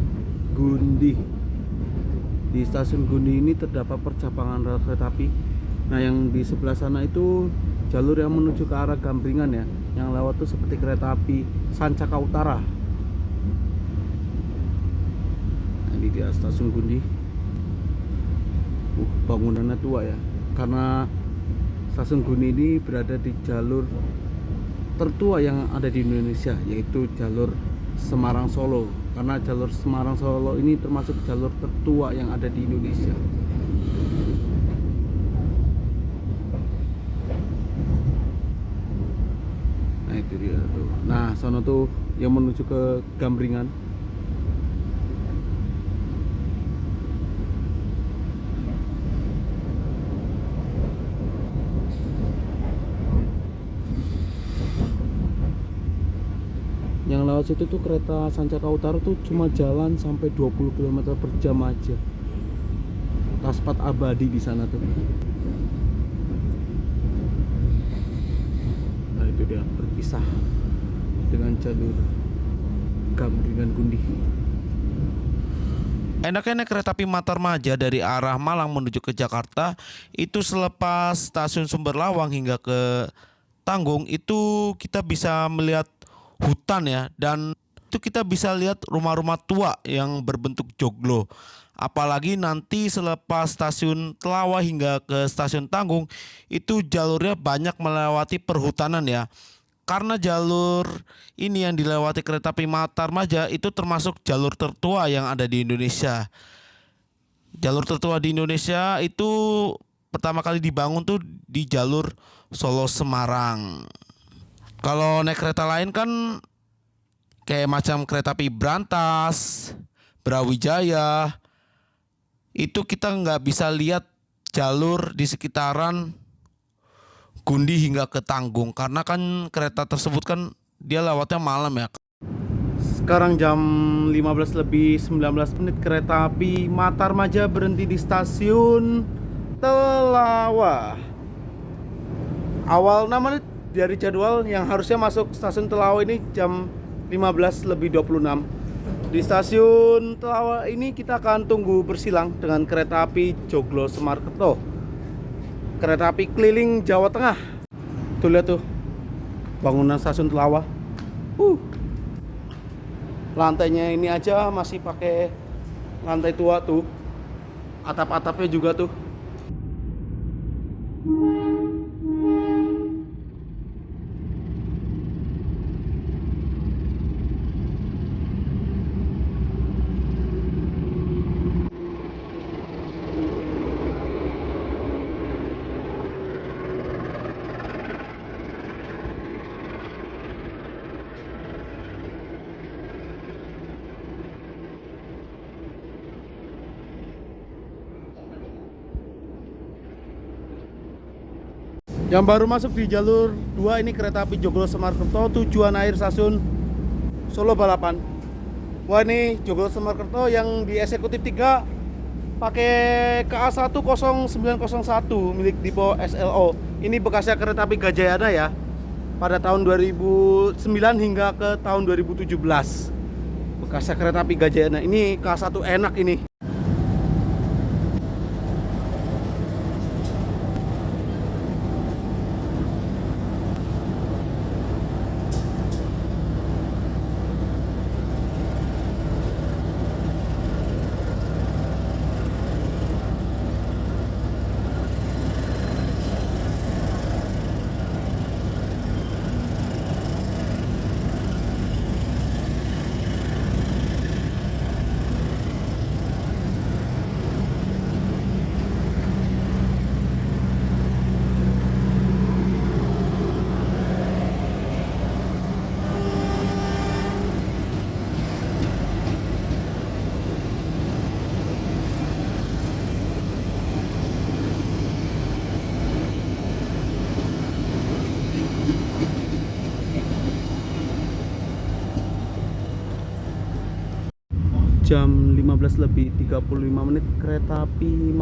Gundi. Di stasiun Gundi ini terdapat percabangan rel kereta api. Nah, yang di sebelah sana itu jalur yang menuju ke arah Gambringan ya. Yang lewat tuh seperti kereta api Sancaka Utara. Nah, ini dia stasiun Gundi. Bangunannya tua ya. Karena stasiun Gundi ini berada di jalur tertua yang ada di Indonesia, yaitu jalur Semarang Solo. Karena jalur Semarang Solo ini termasuk jalur tertua yang ada di Indonesia. Nah, itu dia tuh. Nah, sono tuh yang menuju ke Gambringan. Yang lewat situ tuh kereta Sancaka Utara tuh cuma jalan sampai 20 km per jam aja. Taspat abadi di sana tuh. Nah, itu dia berpisah dengan jalur Gambringan Gundi. Enaknya naik kereta api Matarmaja dari arah Malang menuju ke Jakarta itu selepas stasiun Sumber Lawang hingga ke Tanggung itu kita bisa melihat hutan ya, dan itu kita bisa lihat rumah-rumah tua yang berbentuk joglo. Apalagi nanti selepas stasiun Telawa hingga ke stasiun Tanggung itu jalurnya banyak melewati perhutanan ya. Karena jalur ini yang dilewati kereta api Matarmaja itu termasuk jalur tertua yang ada di Indonesia. Jalur tertua di Indonesia itu pertama kali dibangun tuh di jalur Solo Semarang. Kalau naik kereta lain kan kayak macam kereta api Brantas, Brawijaya, itu kita nggak bisa lihat jalur di sekitaran Gundi hingga ke Tanggung karena kan kereta tersebut kan dia lewatnya malam ya. Sekarang jam 15:19 kereta api Matarmaja berhenti di stasiun Telawa. Awal namanya dari jadwal yang harusnya masuk stasiun Telawa ini jam 15:26. Di stasiun Telawa ini kita akan tunggu bersilang dengan kereta api Joglo Semarkerto. Kereta api keliling Jawa Tengah. Tuh lihat tuh bangunan stasiun Telawa. Lantainya ini aja masih pakai lantai tua tuh. Atap-atapnya juga tuh. Yang baru masuk di jalur 2 ini kereta api Joglo Semarkerto tujuan akhir stasiun Solo Balapan. Wah, ini Joglo Semarkerto yang di eksekutif 3 pakai KA 10901 milik Dipo SLO. Ini bekasnya kereta api Gajayana ya. Pada tahun 2009 hingga ke tahun 2017. Bekasnya kereta api Gajayana. Ini KA 1 enak ini. Jam 15:35 kereta api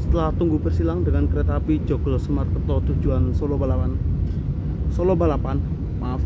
Setelah tunggu bersilang dengan kereta api Joglo Semarkerto tujuan Solo Balapan, maaf.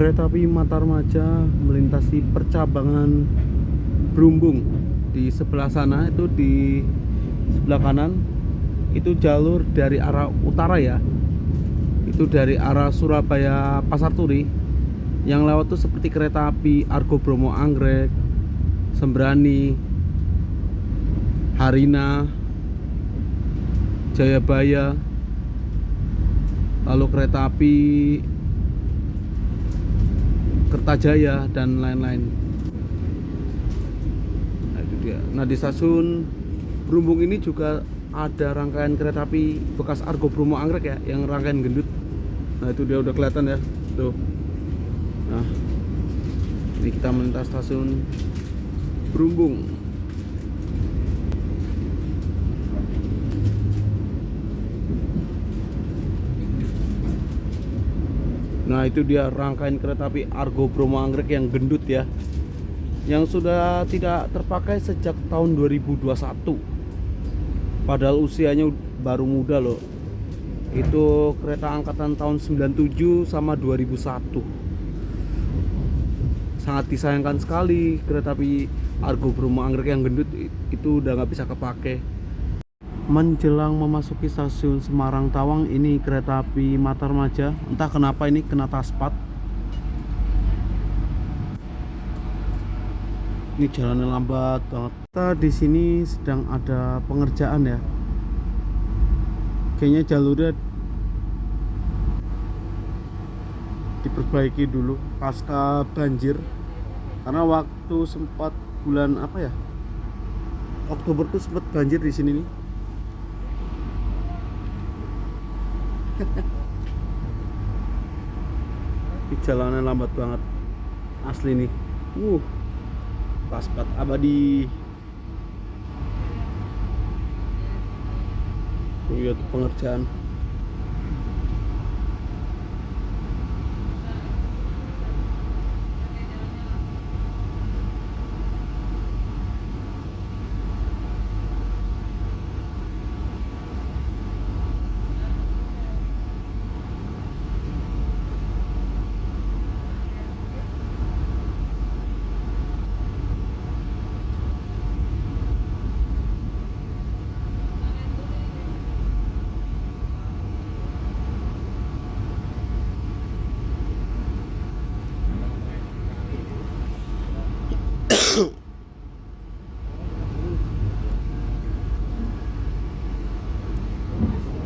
Kereta api Matarmaja melintasi percabangan Brumbung. Di sebelah sana itu, di sebelah kanan itu jalur dari arah utara ya. Itu dari arah Surabaya Pasar Turi. Yang lewat tuh seperti kereta api Argo Bromo Anggrek, Sembrani, Harina, Jayabaya. Lalu kereta api Kertajaya dan lain-lain. Nah, itu dia. Nah, di stasiun Brumbung ini juga ada rangkaian kereta api bekas Argo Bromo Anggrek ya, yang rangkaian gendut. Nah, itu dia udah kelihatan ya. Tuh. Nah, ini kita melintas stasiun Brumbung. Nah, itu dia rangkaian kereta api Argo Bromo Anggrek yang gendut ya, yang sudah tidak terpakai sejak tahun 2021. Padahal usianya baru muda loh. Itu kereta angkatan tahun 97 sama 2001. Sangat disayangkan sekali kereta api Argo Bromo Anggrek yang gendut itu udah nggak bisa kepake. Menjelang memasuki stasiun Semarang Tawang, ini kereta api Matarmaja entah kenapa ini kena taspat. Ini jalannya lambat banget. Kita di sini sedang ada pengerjaan ya. Kayaknya jalurnya diperbaiki dulu pasca banjir. Karena waktu sempat bulan apa ya? Oktober tuh sempat banjir di sini nih. Ini jalannya lambat banget asli nih. Taspat abadi. Lihat pengerjaan.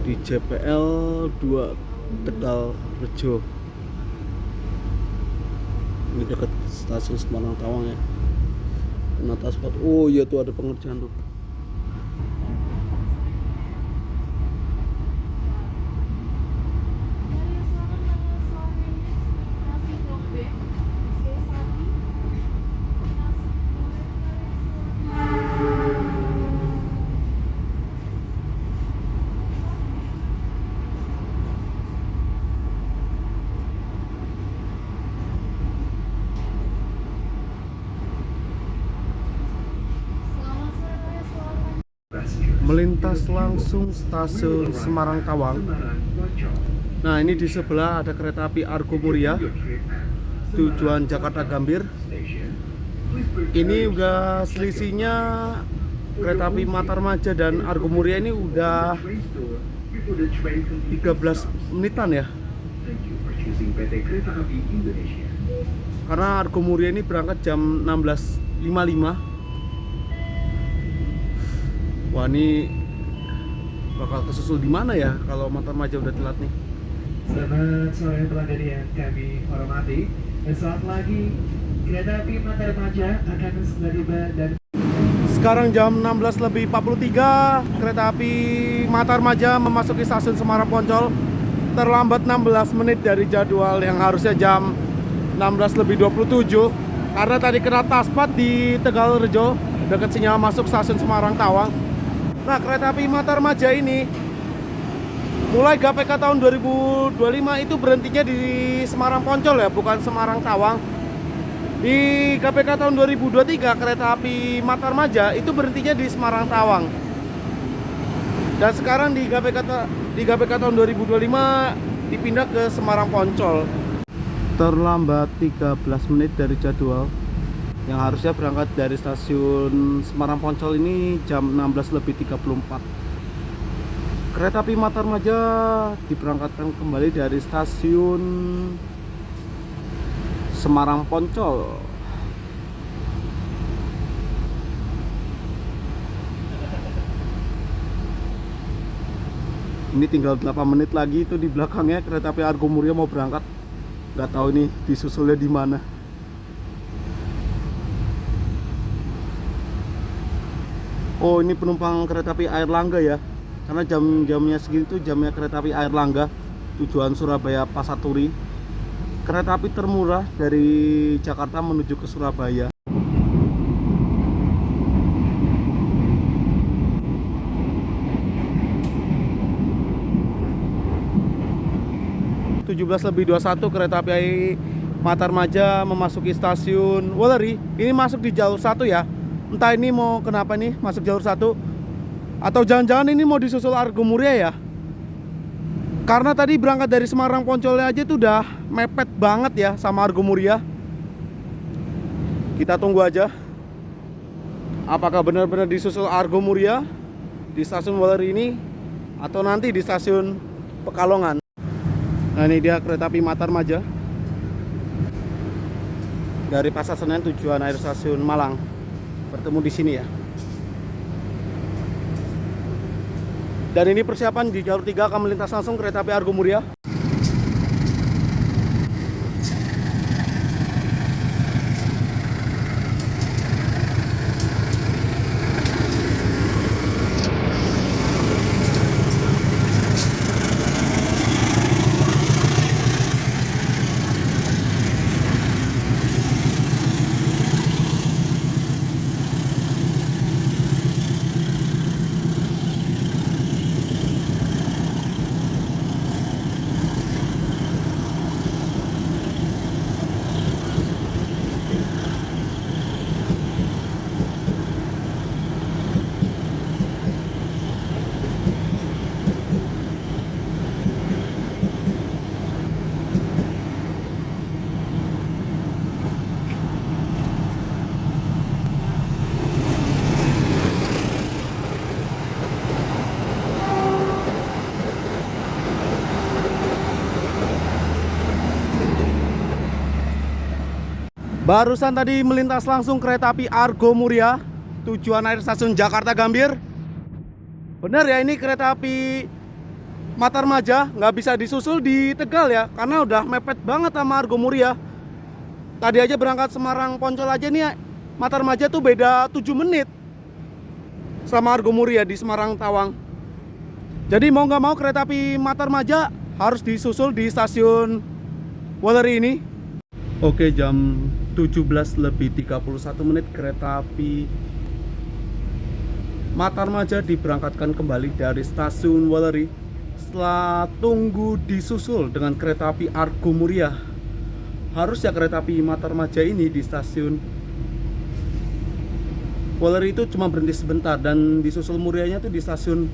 Di JPL 2 Tegal Rejo. Ini dekat stasiun Semarang Tawang ya. Kena taspat. Oh iya tuh ada pengerjaan tuh. Melintas langsung stasiun Semarang Tawang. Nah, ini di sebelah ada kereta api Argo Muria tujuan Jakarta Gambir. Ini udah selisihnya kereta api Matarmaja dan Argo Muria ini udah 13 menitan ya. Thank you for choosing PT Kereta Api Indonesia. Karena Argo Muria ini berangkat jam 16.55. Wah, ini bakal kesusul di mana ya kalau Matarmaja udah telat nih. Selamat sore pelanggan yang kami hormati. Dan saat lagi kereta api Matarmaja akan segera tiba dan Sekarang jam 16.43, kereta api Matarmaja memasuki stasiun Semarang Poncol. Terlambat 16 menit dari jadwal yang harusnya jam 16.27 karena tadi kena taspat di Tegalrejo dekat sinyal masuk stasiun Semarang Tawang. Nah, kereta api Matarmaja ini mulai GPK tahun 2025 itu berhentinya di Semarang Poncol ya, bukan Semarang Tawang. Di GPK tahun 2023 kereta api Matarmaja itu berhentinya di Semarang Tawang. Dan sekarang di GPK tahun 2025 dipindah ke Semarang Poncol. Terlambat 13 menit dari jadwal yang harusnya berangkat dari stasiun Semarang Poncol ini jam 16.34. Kereta api Matarmaja diberangkatkan kembali dari stasiun Semarang Poncol. Ini tinggal 8 menit lagi itu di belakangnya kereta api Argo Muria mau berangkat. Nggak tahu ini disusulnya di mana. Oh, ini penumpang kereta api Airlangga ya. Karena jam-jamnya segitu jamnya kereta api Airlangga tujuan Surabaya Pasaturi. Kereta api termurah dari Jakarta menuju ke Surabaya. 17.21 kereta api Matarmaja memasuki stasiun Wuleri. Ini masuk di jalur 1 ya. Entah ini mau kenapa nih masuk jalur 1 atau jangan-jangan ini mau disusul Argo Muria ya. Karena tadi berangkat dari Semarang Poncolnya aja tuh udah mepet banget ya sama Argo Muria. Kita tunggu aja apakah benar-benar disusul Argo Muria di stasiun Wuleri ini atau nanti di stasiun Pekalongan. Nah, ini dia kereta api Matarmaja dari Pasar Senen tujuan akhir stasiun Malang. Bertemu di sini ya. Dan ini persiapan di jalur 3 akan melintas langsung kereta api Argo Muria. Barusan tadi melintas langsung kereta api Argo Muria tujuan akhir stasiun Jakarta Gambir. Benar ya, ini kereta api Matarmaja nggak bisa disusul di Tegal ya, karena udah mepet banget sama Argo Muria. Tadi aja berangkat Semarang Poncol aja nih Matarmaja tuh beda 7 menit sama Argo Muria di Semarang Tawang. Jadi mau nggak mau kereta api Matarmaja harus disusul di stasiun Wuleri ini. Oke, jam 17.31 kereta api Matarmaja diberangkatkan kembali dari stasiun Wuleri setelah tunggu disusul dengan kereta api Argo Muria. Harusnya kereta api Matarmaja ini di stasiun Wuleri itu cuma berhenti sebentar dan disusul Murianya tuh di stasiun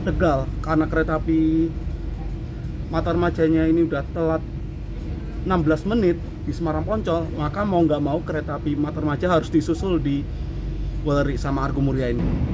Tegal, karena kereta api Matarmajanya ini udah telat 16 menit. di Semarang Poncol, maka mau nggak mau kereta api Matarmaja harus disusul di Weleri sama Argo Mulia ini.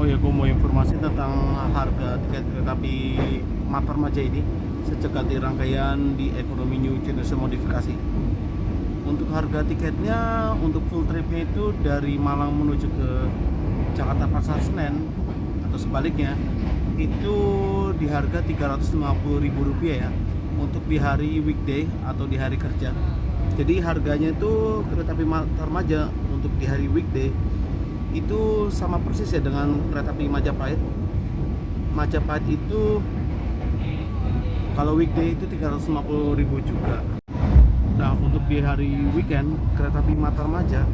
Oh ya, gue mau informasi tentang harga tiket kereta api Matarmaja ini sejak ganti rangkaian di Ekonomi New Generation Modifikasi. Untuk harga tiketnya untuk full tripnya itu dari Malang menuju ke Jakarta Pasar Senen atau sebaliknya itu di harga Rp350.000 ya untuk di hari weekday atau di hari kerja. Jadi harganya itu kereta api Matarmaja untuk di hari weekday itu sama persis ya dengan kereta api Majapahit. Majapahit itu kalau weekday itu Rp350.000 juga. Nah, untuk di hari weekend kereta api Matarmaja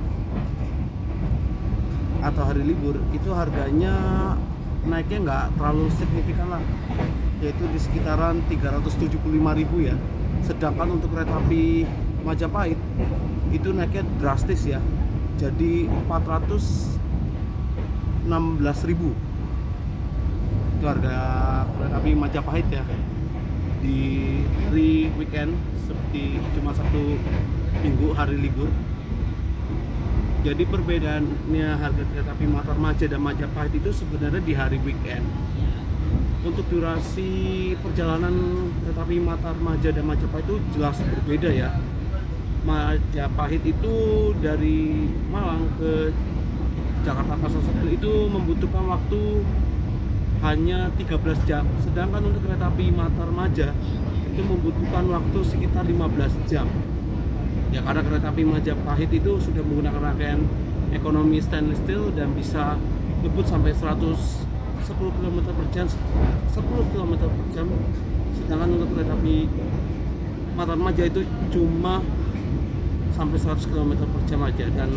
atau hari libur itu harganya naiknya nggak terlalu signifikan lah, yaitu di sekitaran Rp375.000 ya. Sedangkan untuk kereta api Majapahit itu naiknya drastis ya, jadi Rp416.000 itu harga kereta api Majapahit ya di hari weekend seperti cuma Sabtu Minggu hari libur. Jadi perbedaannya harga kereta api Matarmaja dan Majapahit itu sebenarnya di hari weekend. Untuk durasi perjalanan kereta api Matarmaja dan Majapahit itu jelas berbeda ya. Majapahit itu dari Malang ke Jakarta Pasar Senen itu membutuhkan waktu hanya 13 jam. Sedangkan untuk kereta api Matarmaja itu membutuhkan waktu sekitar 15 jam. Ya karena kereta api Majapahit itu sudah menggunakan rangkaian ekonomi stainless steel dan bisa ngebut sampai 10 km per jam. Sedangkan untuk kereta api Matarmaja itu cuma sampai 100 km per jam aja, dan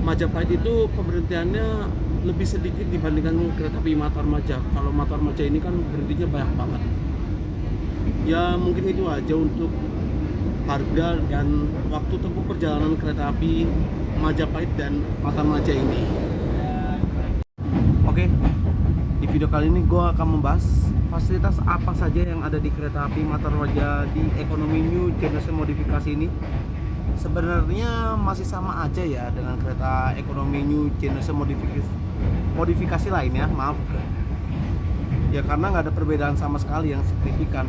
Majapahit itu pemberhentiannya lebih sedikit dibandingkan kereta api Matarmaja. Kalau Matarmaja ini kan berhentinya banyak banget. Ya mungkin itu aja untuk harga dan waktu tempuh perjalanan kereta api Majapahit dan Matarmaja ini. Oke, di video kali ini gue akan membahas fasilitas apa saja yang ada di kereta api Matarmaja di Ekonomi New Generation Modifikasi ini. Sebenarnya masih sama aja ya dengan kereta Ekonomi New Generation modifikasi lainnya, maaf. Ya karena nggak ada perbedaan sama sekali yang signifikan.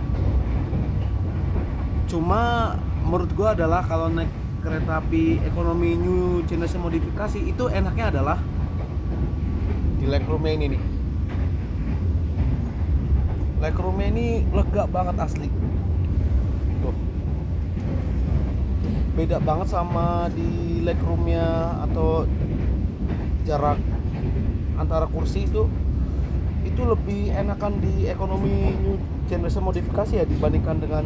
Cuma menurut gua adalah kalau naik kereta api Ekonomi New Generation Modifikasi itu enaknya adalah di legroomnya ini nih. Legroomnya ini lega banget asli. Tuh. Beda banget sama di legroomnya atau jarak antara kursi itu lebih enakan di Ekonomi New Generation Modifikasi ya dibandingkan dengan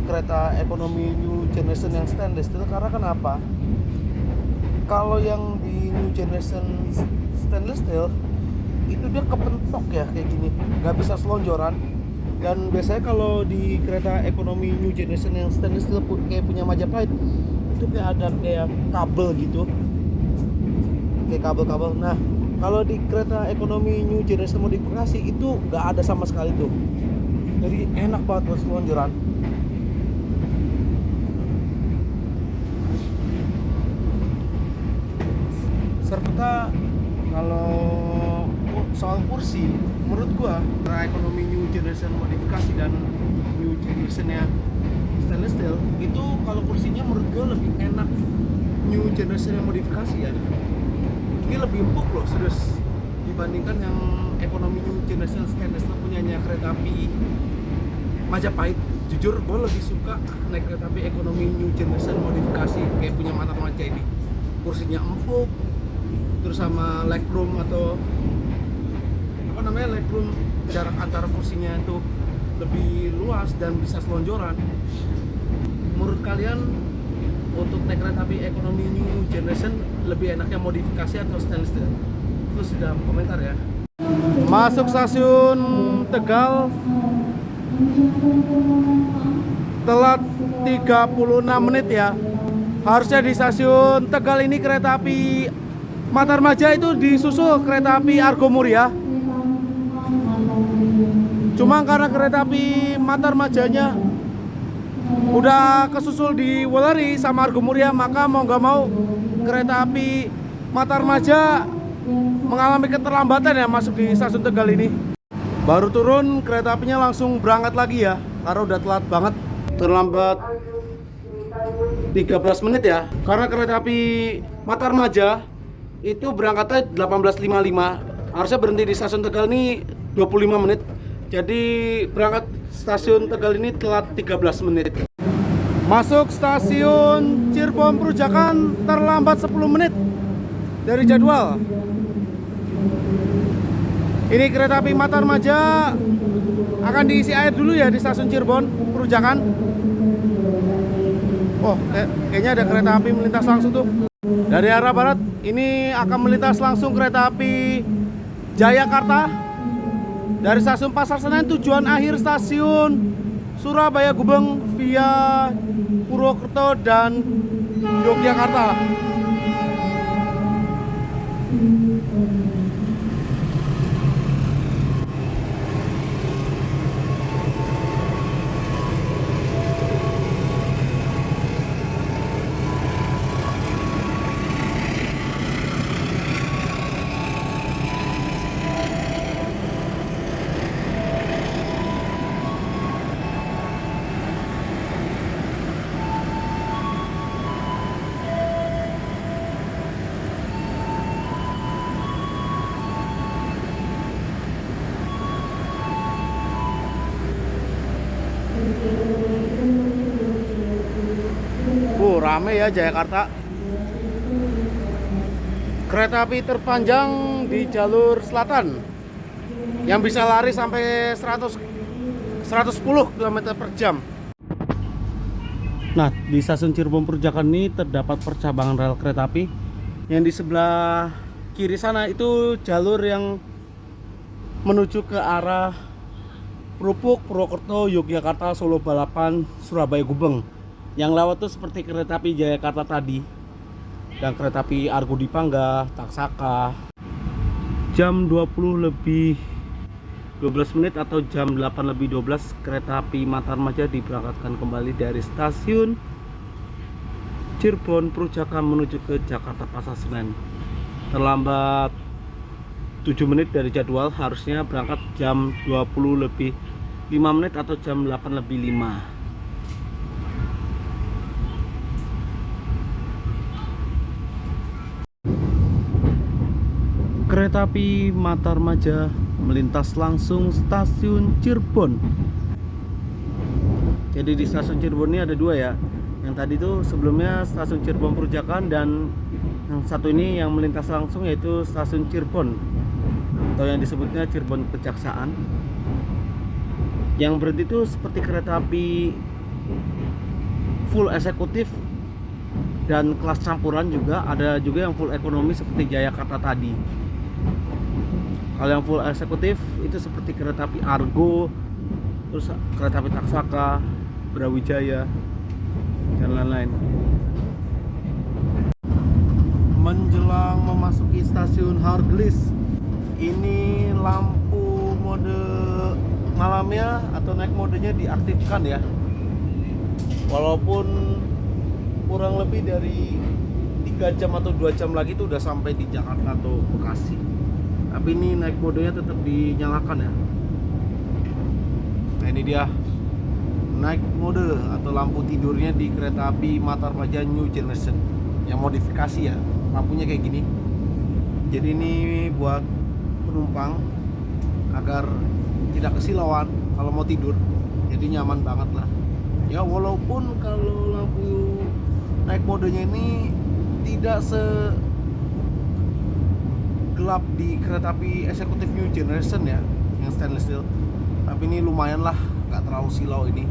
kereta Ekonomi New Generation yang stainless steel. Karena kenapa? Kalau yang di New Generation stainless steel itu dia kepentok ya kayak gini, nggak bisa selonjoran. Dan biasanya kalau di kereta Ekonomi New Generation yang stainless steel kayak punya Majapahit itu kayak ada kayak kabel gitu, kayak kabel-kabel. Nah kalau di kereta Ekonomi New Generation Modifikasi itu nggak ada sama sekali tuh, jadi enak banget buat selonjoran. Jakarta kalau soal kursi, menurut gua era ekonomi new generation modifikasi dan new generationnya stainless steel itu kalau kursinya menurut gua lebih enak new generation yang modifikasi ya. Ini lebih empuk loh serius dibandingkan yang ekonomi new generation stainless steel punyanya kereta api Majapahit. Jujur gue lebih suka naik kereta api ekonomi new generation modifikasi kayak punya Matar Maja ini. Kursinya empuk, terus sama legroom atau apa namanya legroom, jarak antara kursinya itu lebih luas dan bisa selonjoran. Menurut kalian untuk naik kereta api ekonomi new generation lebih enaknya modifikasi atau stainless steel? Terus di dalam komentar ya. Masuk stasiun Tegal telat 36 menit ya. Harusnya di stasiun Tegal ini kereta api Matar Maja itu disusul kereta api Argo Muria. Cuma karena kereta api Matar Majanya udah kesusul di Wuleri sama Argo Muria, maka mau nggak mau kereta api Matar Maja mengalami keterlambatan ya masuk di stasiun Tegal ini. Baru turun kereta apinya langsung berangkat lagi ya, karena udah telat banget. Terlambat 13 menit ya, karena kereta api Matar Maja itu berangkatnya 18.55. Harusnya berhenti di stasiun Tegal ini 25 menit. Jadi berangkat stasiun Tegal ini telat 13 menit. Masuk stasiun Cirebon Perujakan terlambat 10 menit dari jadwal. Ini kereta api Matar Maja akan diisi air dulu ya di stasiun Cirebon Perujakan. Oh, kayaknya ada kereta api melintas langsung tuh. Dari arah barat ini akan melintas langsung kereta api Jayakarta dari stasiun Pasar Senen, tujuan akhir stasiun Surabaya Gubeng via Purwokerto dan Yogyakarta. Rame ya Jayakarta. Kereta api terpanjang di jalur selatan yang bisa lari sampai 110 km per jam. Nah, di stasiun Cirebon Perujakan ini terdapat percabangan rel kereta api. Yang di sebelah kiri sana itu jalur yang menuju ke arah Krupuk, Purwokerto, Yogyakarta, Solo Balapan, Surabaya Gubeng. Yang lewat tuh seperti kereta api Jayakarta tadi dan kereta api Argo Dipangga, Taksaka. Jam 20 lebih 12 menit atau jam 8 lebih 12 kereta api Matar Maja diberangkatkan kembali dari stasiun Cirebon Perujakan menuju ke Jakarta Pasar Senen. Terlambat 7 menit dari jadwal, harusnya berangkat jam 20 lebih 5 menit atau jam 8 lebih 5. Kereta api Matar Maja melintas langsung stasiun Cirebon. Jadi di stasiun Cirebon ini ada dua ya. Yang tadi tuh sebelumnya stasiun Cirebon Perujakan, dan yang satu ini yang melintas langsung yaitu stasiun Cirebon atau yang disebutnya Cirebon Kejaksaan. Yang berhenti itu seperti kereta api full eksekutif dan kelas campuran juga, ada juga yang full ekonomi seperti Jayakarta tadi. Kalau yang full eksekutif itu seperti kereta api Argo, terus kereta api Taksaka, Brawijaya, dan lain-lain. Menjelang memasuki stasiun Hargelis, ini lampu mode malamnya atau naik modenya diaktifkan ya. Walaupun kurang lebih dari 3 3 jam atau 2 jam lagi tuh udah sampai di Jakarta atau Bekasi. Tapi ini naik modenya tetap dinyalakan ya. Nah ini dia naik mode atau lampu tidurnya di kereta api Matarmaja New Generation yang modifikasi ya. Lampunya kayak gini. Jadi ini buat penumpang agar tidak kesilauan kalau mau tidur. Jadi nyaman banget lah. Ya walaupun kalau lampu naik modenya ini tidak segelap di kereta api eksekutif New Generation ya, yang stainless steel. Tapi ini lumayan lah, nggak terlalu silau ini.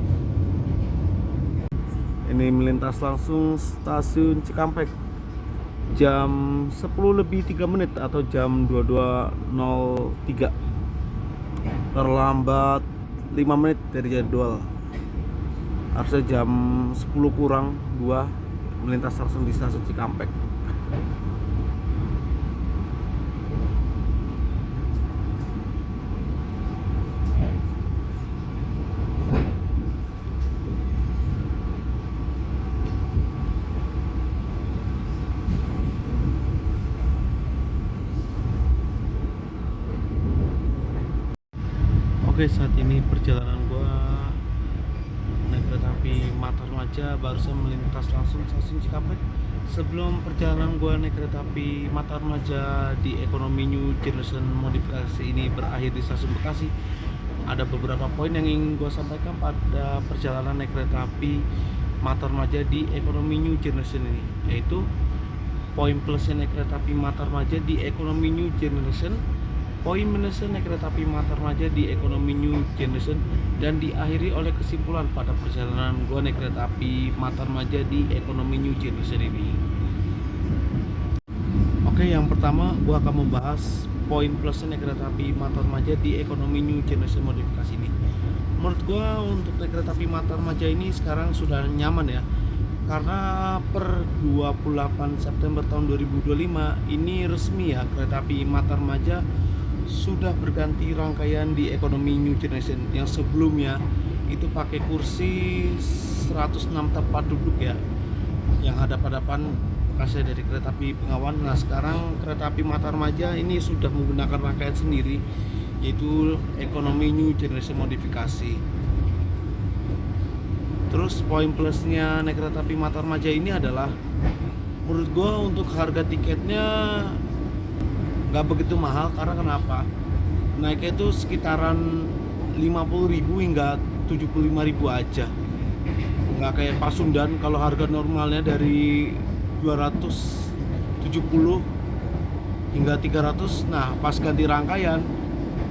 Ini melintas langsung stasiun Cikampek jam 10:03 atau jam 22.03. Terlambat 5 menit dari jadwal. Harusnya jam 10:02 melintas langsung di stasiun Cikampek. Oke, saat ini perjalanan gua naik kereta api Matarmaja barusan melintas langsung stasiun Cikampek. Sebelum perjalanan gua naik kereta api Matarmaja di ekonomi New Generation modifikasi ini berakhir di stasiun Bekasi, ada beberapa poin yang ingin gua sampaikan pada perjalanan naik kereta api Matarmaja di ekonomi New Generation ini, yaitu poin plusnya naik kereta api Matarmaja di ekonomi New Generation, poin minusnya naik kereta api Matarmaja di ekonomi New Generation, dan diakhiri oleh kesimpulan pada perjalanan gua naik kereta api Matarmaja di ekonomi New Generation ini. Oke, yang pertama gua akan membahas poin plusnya naik kereta api Matarmaja di ekonomi New Generation modifikasi ini. Menurut gua untuk naik kereta api Matarmaja ini sekarang sudah nyaman ya, karena per 28 September tahun 2025 ini resmi ya, kereta api Matarmaja sudah berganti rangkaian di ekonomi New Generation. Yang sebelumnya itu pakai kursi 106 tempat duduk ya, yang hadap-hadapan bekasnya dari kereta api Bengawan. Nah sekarang kereta api Matarmaja ini sudah menggunakan rangkaian sendiri, yaitu ekonomi New Generation modifikasi. Terus poin plusnya naik kereta api Matarmaja ini adalah, menurut gue untuk harga tiketnya nggak begitu mahal. Karena kenapa? Naiknya itu sekitaran 50.000 hingga 75.000 aja. Nggak kayak Pasundan, kalau harga normalnya dari 270 hingga 300. Nah pas ganti rangkaian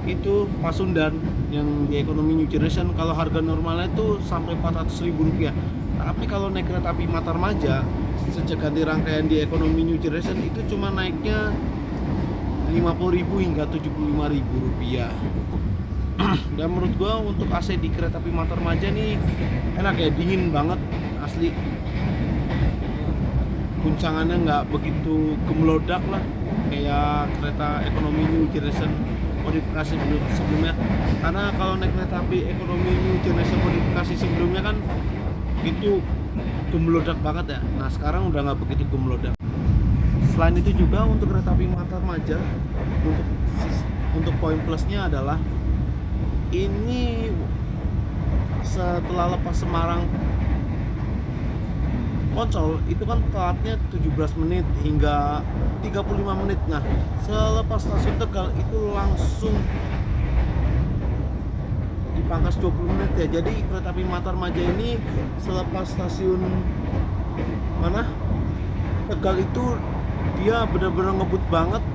itu Pasundan yang di ekonomi New Generation, kalau harga normalnya itu sampai 400.000 rupiah. Tapi kalau naik kereta api Matarmaja sejak ganti rangkaian di ekonomi New Generation itu cuma naiknya 50.000 hingga 75.000 rupiah. Dan menurut gua untuk AC di kereta api Matarmaja nih enak ya, dingin banget asli. Guncangannya nggak begitu gemelodak lah kayak kereta ekonomi New Generation modifikasi sebelumnya. Karena kalau naik kereta api ekonomi New Generation modifikasi sebelumnya kan itu gemelodak banget ya. Nah sekarang udah nggak begitu gemelodak. Selain itu juga untuk kereta api Matarmaja, untuk poin plusnya adalah ini setelah lepas Semarang Poncol itu kan telatnya 17 menit hingga 35 menit. Nah selepas stasiun Tegal itu langsung dipangkas 20 menit ya. Jadi kereta api Matarmaja ini selepas stasiun Tegal itu dia benar-benar ngebut banget,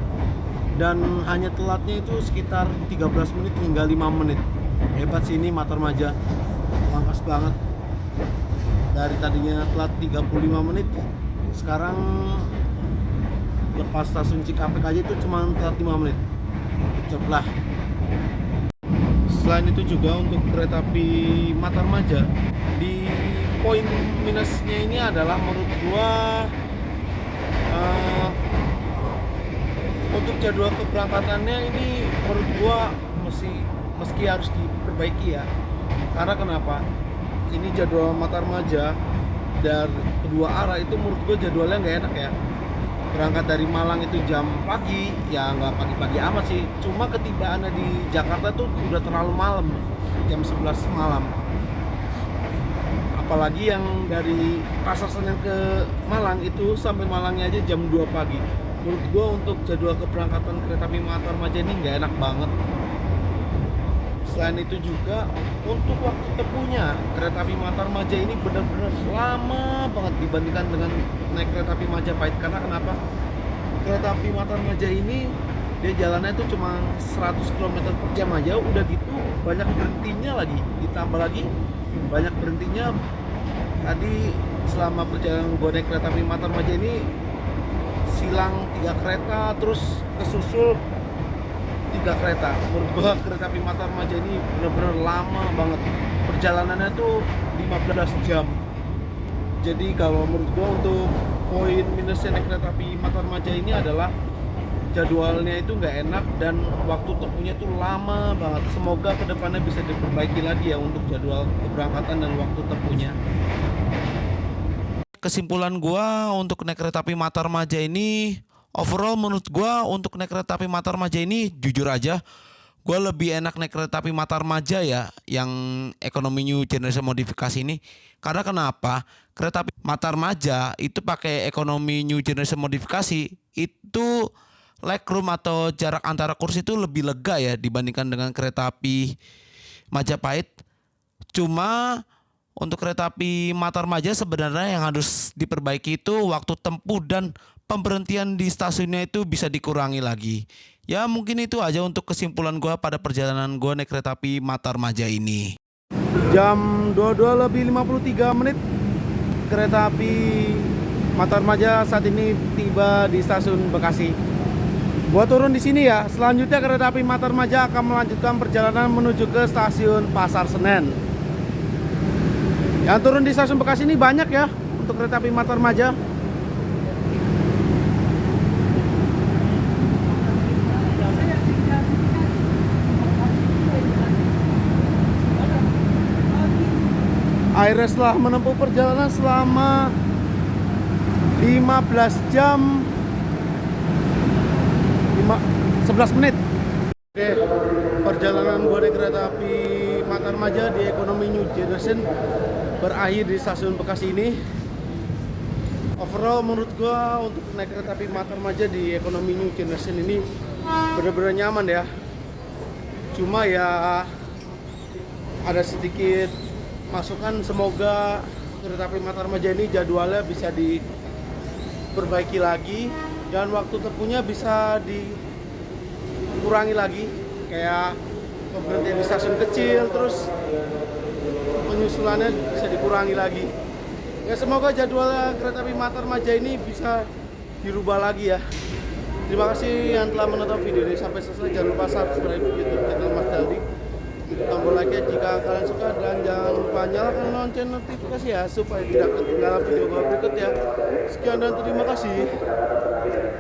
dan hanya telatnya itu sekitar 13 menit hingga 5 menit. Hebat sih ini Matarmaja, pangkas banget. Dari tadinya telat 35 menit, sekarang lepas stasiun Cikampek aja itu cuma telat 5 menit. Cepet lah. Selain itu juga untuk kereta api Matarmaja, di poin minusnya ini adalah menurut gua untuk jadwal keberangkatannya ini menurut gua meski harus diperbaiki ya. Karena kenapa? Ini jadwal Matarmaja dari kedua arah itu menurut gua jadwalnya nggak enak ya. berangkat dari Malang itu jam pagi, ya nggak pagi-pagi amat sih. Cuma ketibaannya di Jakarta tuh udah terlalu malam, jam 11 malam. Apalagi yang dari Pasar Senen ke Malang itu sampai Malangnya aja jam 2 pagi. Menurut gua untuk jadwal keberangkatan kereta api Matarmaja ini nggak enak banget. Selain itu juga untuk waktu tempuhnya kereta api Matarmaja ini benar-benar lama banget dibandingkan dengan naik kereta api Majapahit. Karena kenapa? Kereta api Matarmaja ini dia jalannya itu cuma 100 km per jam aja, udah gitu banyak berhentinya lagi, ditambah lagi banyak berhentinya. Tadi selama perjalanan gue naik kereta api Matarmaja ini silang 3 kereta, terus kesusul 3 kereta. Menurut gua kereta api Matarmaja ini bener-bener lama banget. Perjalanannya tuh 15 jam. Jadi kalau menurut gua untuk poin minusnya naik kereta api Matarmaja ini adalah jadwalnya itu nggak enak dan waktu tempuhnya tuh lama banget. Semoga kedepannya bisa diperbaiki lagi ya untuk jadwal keberangkatan dan waktu tempuhnya. Kesimpulan gua untuk naik kereta api Matarmaja ini, overall menurut gua untuk naik kereta api Matarmaja ini jujur aja gua lebih enak naik kereta api Matarmaja ya yang ekonomi new generation modifikasi ini. Karena kenapa? Kereta api Matarmaja itu pakai ekonomi new generation modifikasi itu legroom atau jarak antara kursi itu lebih lega ya dibandingkan dengan kereta api Majapahit. Cuma untuk kereta api Matarmaja sebenarnya yang harus diperbaiki itu waktu tempuh dan pemberhentian di stasiunnya itu bisa dikurangi lagi. Ya mungkin itu aja untuk kesimpulan gua pada perjalanan gua naik kereta api Matarmaja ini. Jam 22 lebih 53 menit kereta api Matarmaja saat ini tiba di stasiun Bekasi. Gua turun di sini ya. Selanjutnya kereta api Matarmaja akan melanjutkan perjalanan menuju ke stasiun Pasar Senen. Yang turun di stasiun Bekasi ini banyak ya untuk kereta api Matarmaja. Akhirnya setelah menempuh perjalanan selama 15 jam 11 menit. Oke, perjalanan gue naik kereta api Matarmaja di ekonomi new generation berakhir di stasiun Bekasi ini. Overall menurut gue untuk naik kereta api Matarmaja di ekonomi new generation ini benar-benar nyaman ya. Cuma ya ada sedikit masukan, semoga kereta api Matarmaja ini jadwalnya bisa diperbaiki lagi dan waktu tempuhnya bisa dikurangi lagi, kayak pemberhentian di stasiun kecil, terus penyusulannya bisa dikurangi lagi. Ya semoga jadwal kereta api Matarmaja ini bisa dirubah lagi ya. Terima kasih yang telah menonton video ini sampai selesai. Jangan lupa subscribe YouTube channel Mas Daldi, tombol like jika kalian suka, dan jangan lupa nyalakan lonceng notifikasi ya supaya tidak ketinggalan video berikut ya. Sekian dan terima kasih.